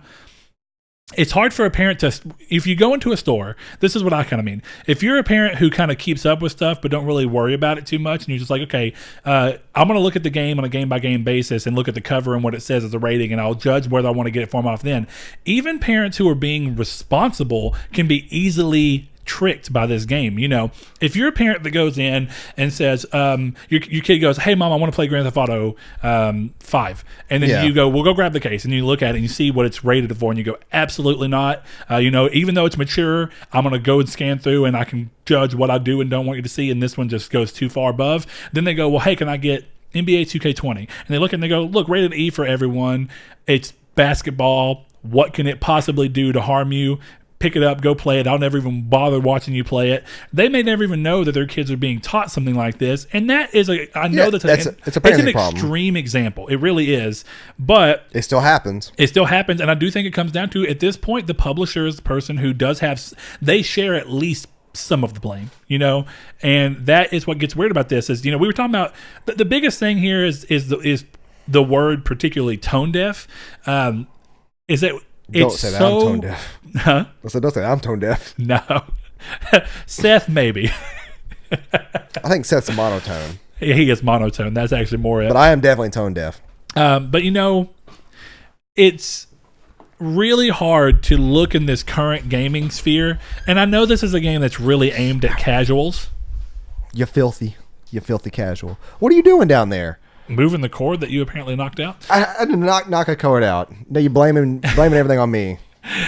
Speaker 1: it's hard for a parent to, if you go into a store, this is what I kind of mean. If you're a parent who kind of keeps up with stuff but don't really worry about it too much, and you're just like, okay, I'm going to look at the game on a game-by-game basis and look at the cover and what it says as a rating, and I'll judge whether I want to get it from off then. Even parents who are being responsible can be easily tricked by this game. If you're a parent that goes in and says, your kid goes, hey mom, I want to play Grand Theft Auto 5, and then you go, well, go grab the case, and you look at it and you see what it's rated for, and you go, absolutely not. Even though it's mature, I'm going to go and scan through and I can judge what I do and don't want you to see, and this one just goes too far above. Then they go, well, hey, can I get NBA 2K20? And they look and they go, look, rated E for everyone. It's basketball. What can it possibly do to harm you? Pick it up, go play it. I'll never even bother watching you play it. They may never even know that their kids are being taught something like this, and that is it's an extreme example. It really is, but
Speaker 2: it still happens.
Speaker 1: And I do think it comes down to, at this point, the publisher is the person who they share at least some of the blame, and that is what gets weird about this. Is we were talking about the biggest thing here is the word, particularly tone deaf. Is that
Speaker 2: Don't say that I'm tone deaf.
Speaker 1: Huh?
Speaker 2: Don't say I'm tone deaf.
Speaker 1: No. Seth, maybe.
Speaker 2: I think Seth's monotone.
Speaker 1: He is monotone. That's actually more it.
Speaker 2: But I am definitely tone deaf.
Speaker 1: But it's really hard to look in this current gaming sphere. And I know this is a game that's really aimed at casuals.
Speaker 2: You filthy casual. What are you doing down there?
Speaker 1: Moving the cord that you apparently knocked out?
Speaker 2: I did not knock a cord out. No, you're blaming everything on me.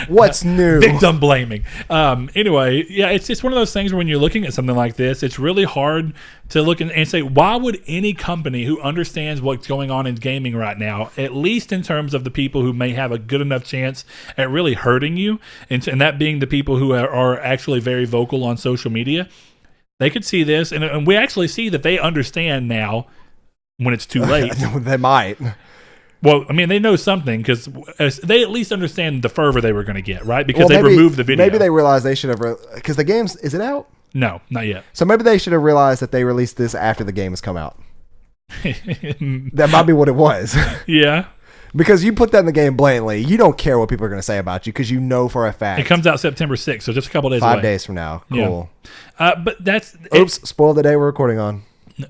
Speaker 2: What's new?
Speaker 1: Victim blaming. Anyway, yeah, it's one of those things where when you're looking at something like this, it's really hard to look and say, why would any company who understands what's going on in gaming right now, at least in terms of the people who may have a good enough chance at really hurting you, and that being the people who are actually very vocal on social media, they could see this, and we actually see that they understand now when it's too late.
Speaker 2: They might.
Speaker 1: Well, I mean, they know something, because they at least understand the fervor they were going to get, right? Because they removed the video.
Speaker 2: Maybe they realized they should have... Because the game's... Is it out?
Speaker 1: No, not yet.
Speaker 2: So maybe they should have realized that they released this after the game has come out. That might be what it was.
Speaker 1: Yeah.
Speaker 2: Because you put that in the game blatantly. You don't care what people are going to say about you, because you know for a fact.
Speaker 1: It comes out September 6th, so just a couple days away.
Speaker 2: 5 days from now. Cool.
Speaker 1: Yeah. But that's...
Speaker 2: Oops, spoiled the day we're recording on.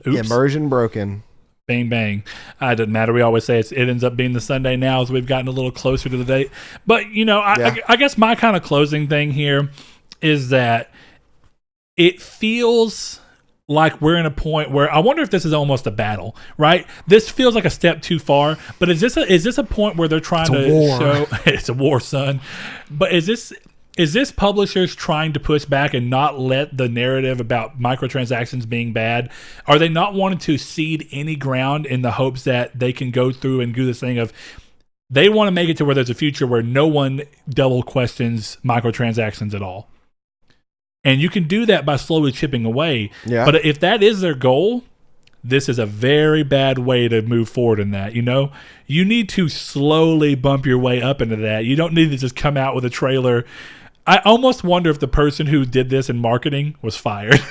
Speaker 1: Oops.
Speaker 2: Immersion broken.
Speaker 1: Bang, bang. It doesn't matter. We always say it ends up being the Sunday now as we've gotten a little closer to the date. But, I guess my kind of closing thing here is that it feels like we're in a point where I wonder if this is almost a battle, right? This feels like a step too far, but is this a point where they're trying to show it's a war, son? But is this publishers trying to push back and not let the narrative about microtransactions being bad? Are they not wanting to cede any ground in the hopes that they can go through and do this thing of, they want to make it to where there's a future where no one double questions microtransactions at all? And you can do that by slowly chipping away. Yeah. But if that is their goal, this is a very bad way to move forward in that. You need to slowly bump your way up into that. You don't need to just come out with a trailer. I almost wonder if the person who did this in marketing was fired.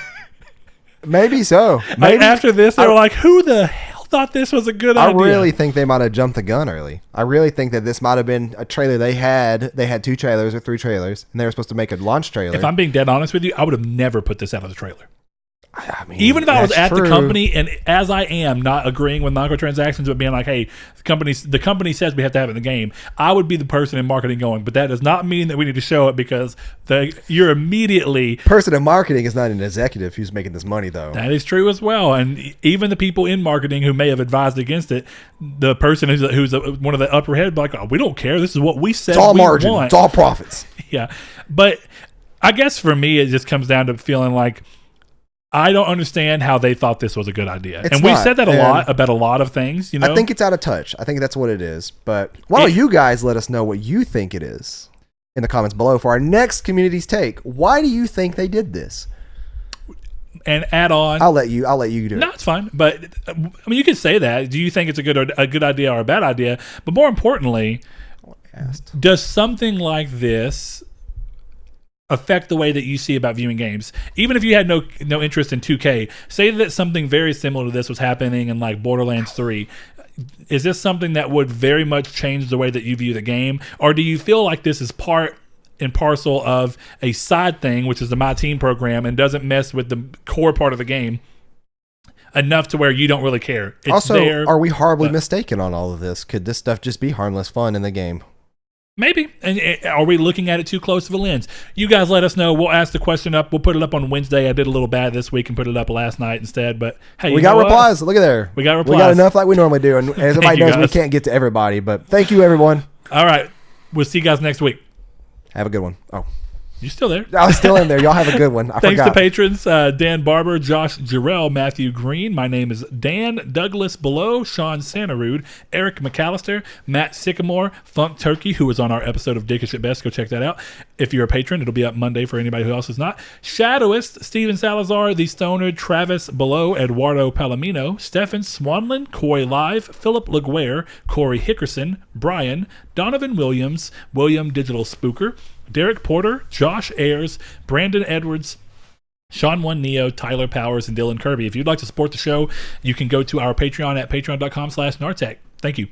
Speaker 2: Maybe so.
Speaker 1: Maybe. After this, they were like, who the hell thought this was a good idea?
Speaker 2: I really think they might have jumped the gun early. I really think that this might have been a trailer they had. They had 2 trailers or 3 trailers, and they were supposed to make a launch trailer.
Speaker 1: If I'm being dead honest with you, I would have never put this out as a trailer.
Speaker 2: I mean,
Speaker 1: even if I was
Speaker 2: that's
Speaker 1: at
Speaker 2: true.
Speaker 1: the company, and as I am not agreeing with microtransactions, but being like, hey, the company says we have to have it in the game, I would be the person in marketing going, but that does not mean that we need to show it, because you're immediately...
Speaker 2: Person in marketing is not an executive who's making this money, though.
Speaker 1: That is true as well. And even the people in marketing who may have advised against it, the person who's one of the upper head, like, oh, we don't care. This is what we said.
Speaker 2: It's all
Speaker 1: we
Speaker 2: margin.
Speaker 1: want.
Speaker 2: It's all profits.
Speaker 1: Yeah. But I guess for me, it just comes down to feeling like I don't understand how they thought this was a good idea.
Speaker 2: It's
Speaker 1: and we've
Speaker 2: not.
Speaker 1: said that
Speaker 2: And
Speaker 1: a lot about a lot of things, you know?
Speaker 2: I think it's out of touch. I think that's what it is. But why don't you guys let us know what you think it is in the comments below for our next community's take. Why do you think they did this?
Speaker 1: And add on.
Speaker 2: I'll let you do it.
Speaker 1: No, it's fine. But I mean, you could say that. Do you think it's a good idea or a bad idea? But more importantly, does something like this affect the way that you see about viewing games? Even if you had no interest in 2K, say that something very similar to this was happening in like Borderlands 3. Is this something that would very much change the way that you view the game? Or do you feel like this is part and parcel of a side thing, which is the MyTeam program, and doesn't mess with the core part of the game enough to where you don't really care? It's
Speaker 2: also,
Speaker 1: there,
Speaker 2: are we horribly mistaken on all of this? Could this stuff just be harmless fun in the game?
Speaker 1: Maybe. And are we looking at it too close of a lens? You guys let us know. We'll ask the question up. We'll put it up on Wednesday. I did a little bad this week and put it up last night instead. But hey,
Speaker 2: we got replies. Look at there.
Speaker 1: We got replies.
Speaker 2: We got enough like we normally do. And as everybody knows, we can't get to everybody. But thank you, everyone.
Speaker 1: All right. We'll see you guys next week.
Speaker 2: Have a good one. Oh.
Speaker 1: You still there?
Speaker 2: I was still in there. Y'all have a good one.
Speaker 1: Thanks to patrons, Dan Barber, Josh Jarrell, Matthew Green. My name is Dan Douglas Below, Sean Santarude, Eric McAllister, Matt Sycamore, Funk Turkey, who was on our episode of Dickish at Best. Go check that out. If you're a patron, it'll be up Monday for anybody who else is not. Shadowist, Steven Salazar, The Stoner, Travis Below, Eduardo Palomino, Stefan Swanlin, Coy Live, Philip LaGuerre, Corey Hickerson, Brian, Donovan Williams, William Digital Spooker, Derek Porter, Josh Ayers, Brandon Edwards, Sean One Neo, Tyler Powers, and Dylan Kirby. If you'd like to support the show, you can go to our Patreon at patreon.com/Nartech. Thank you.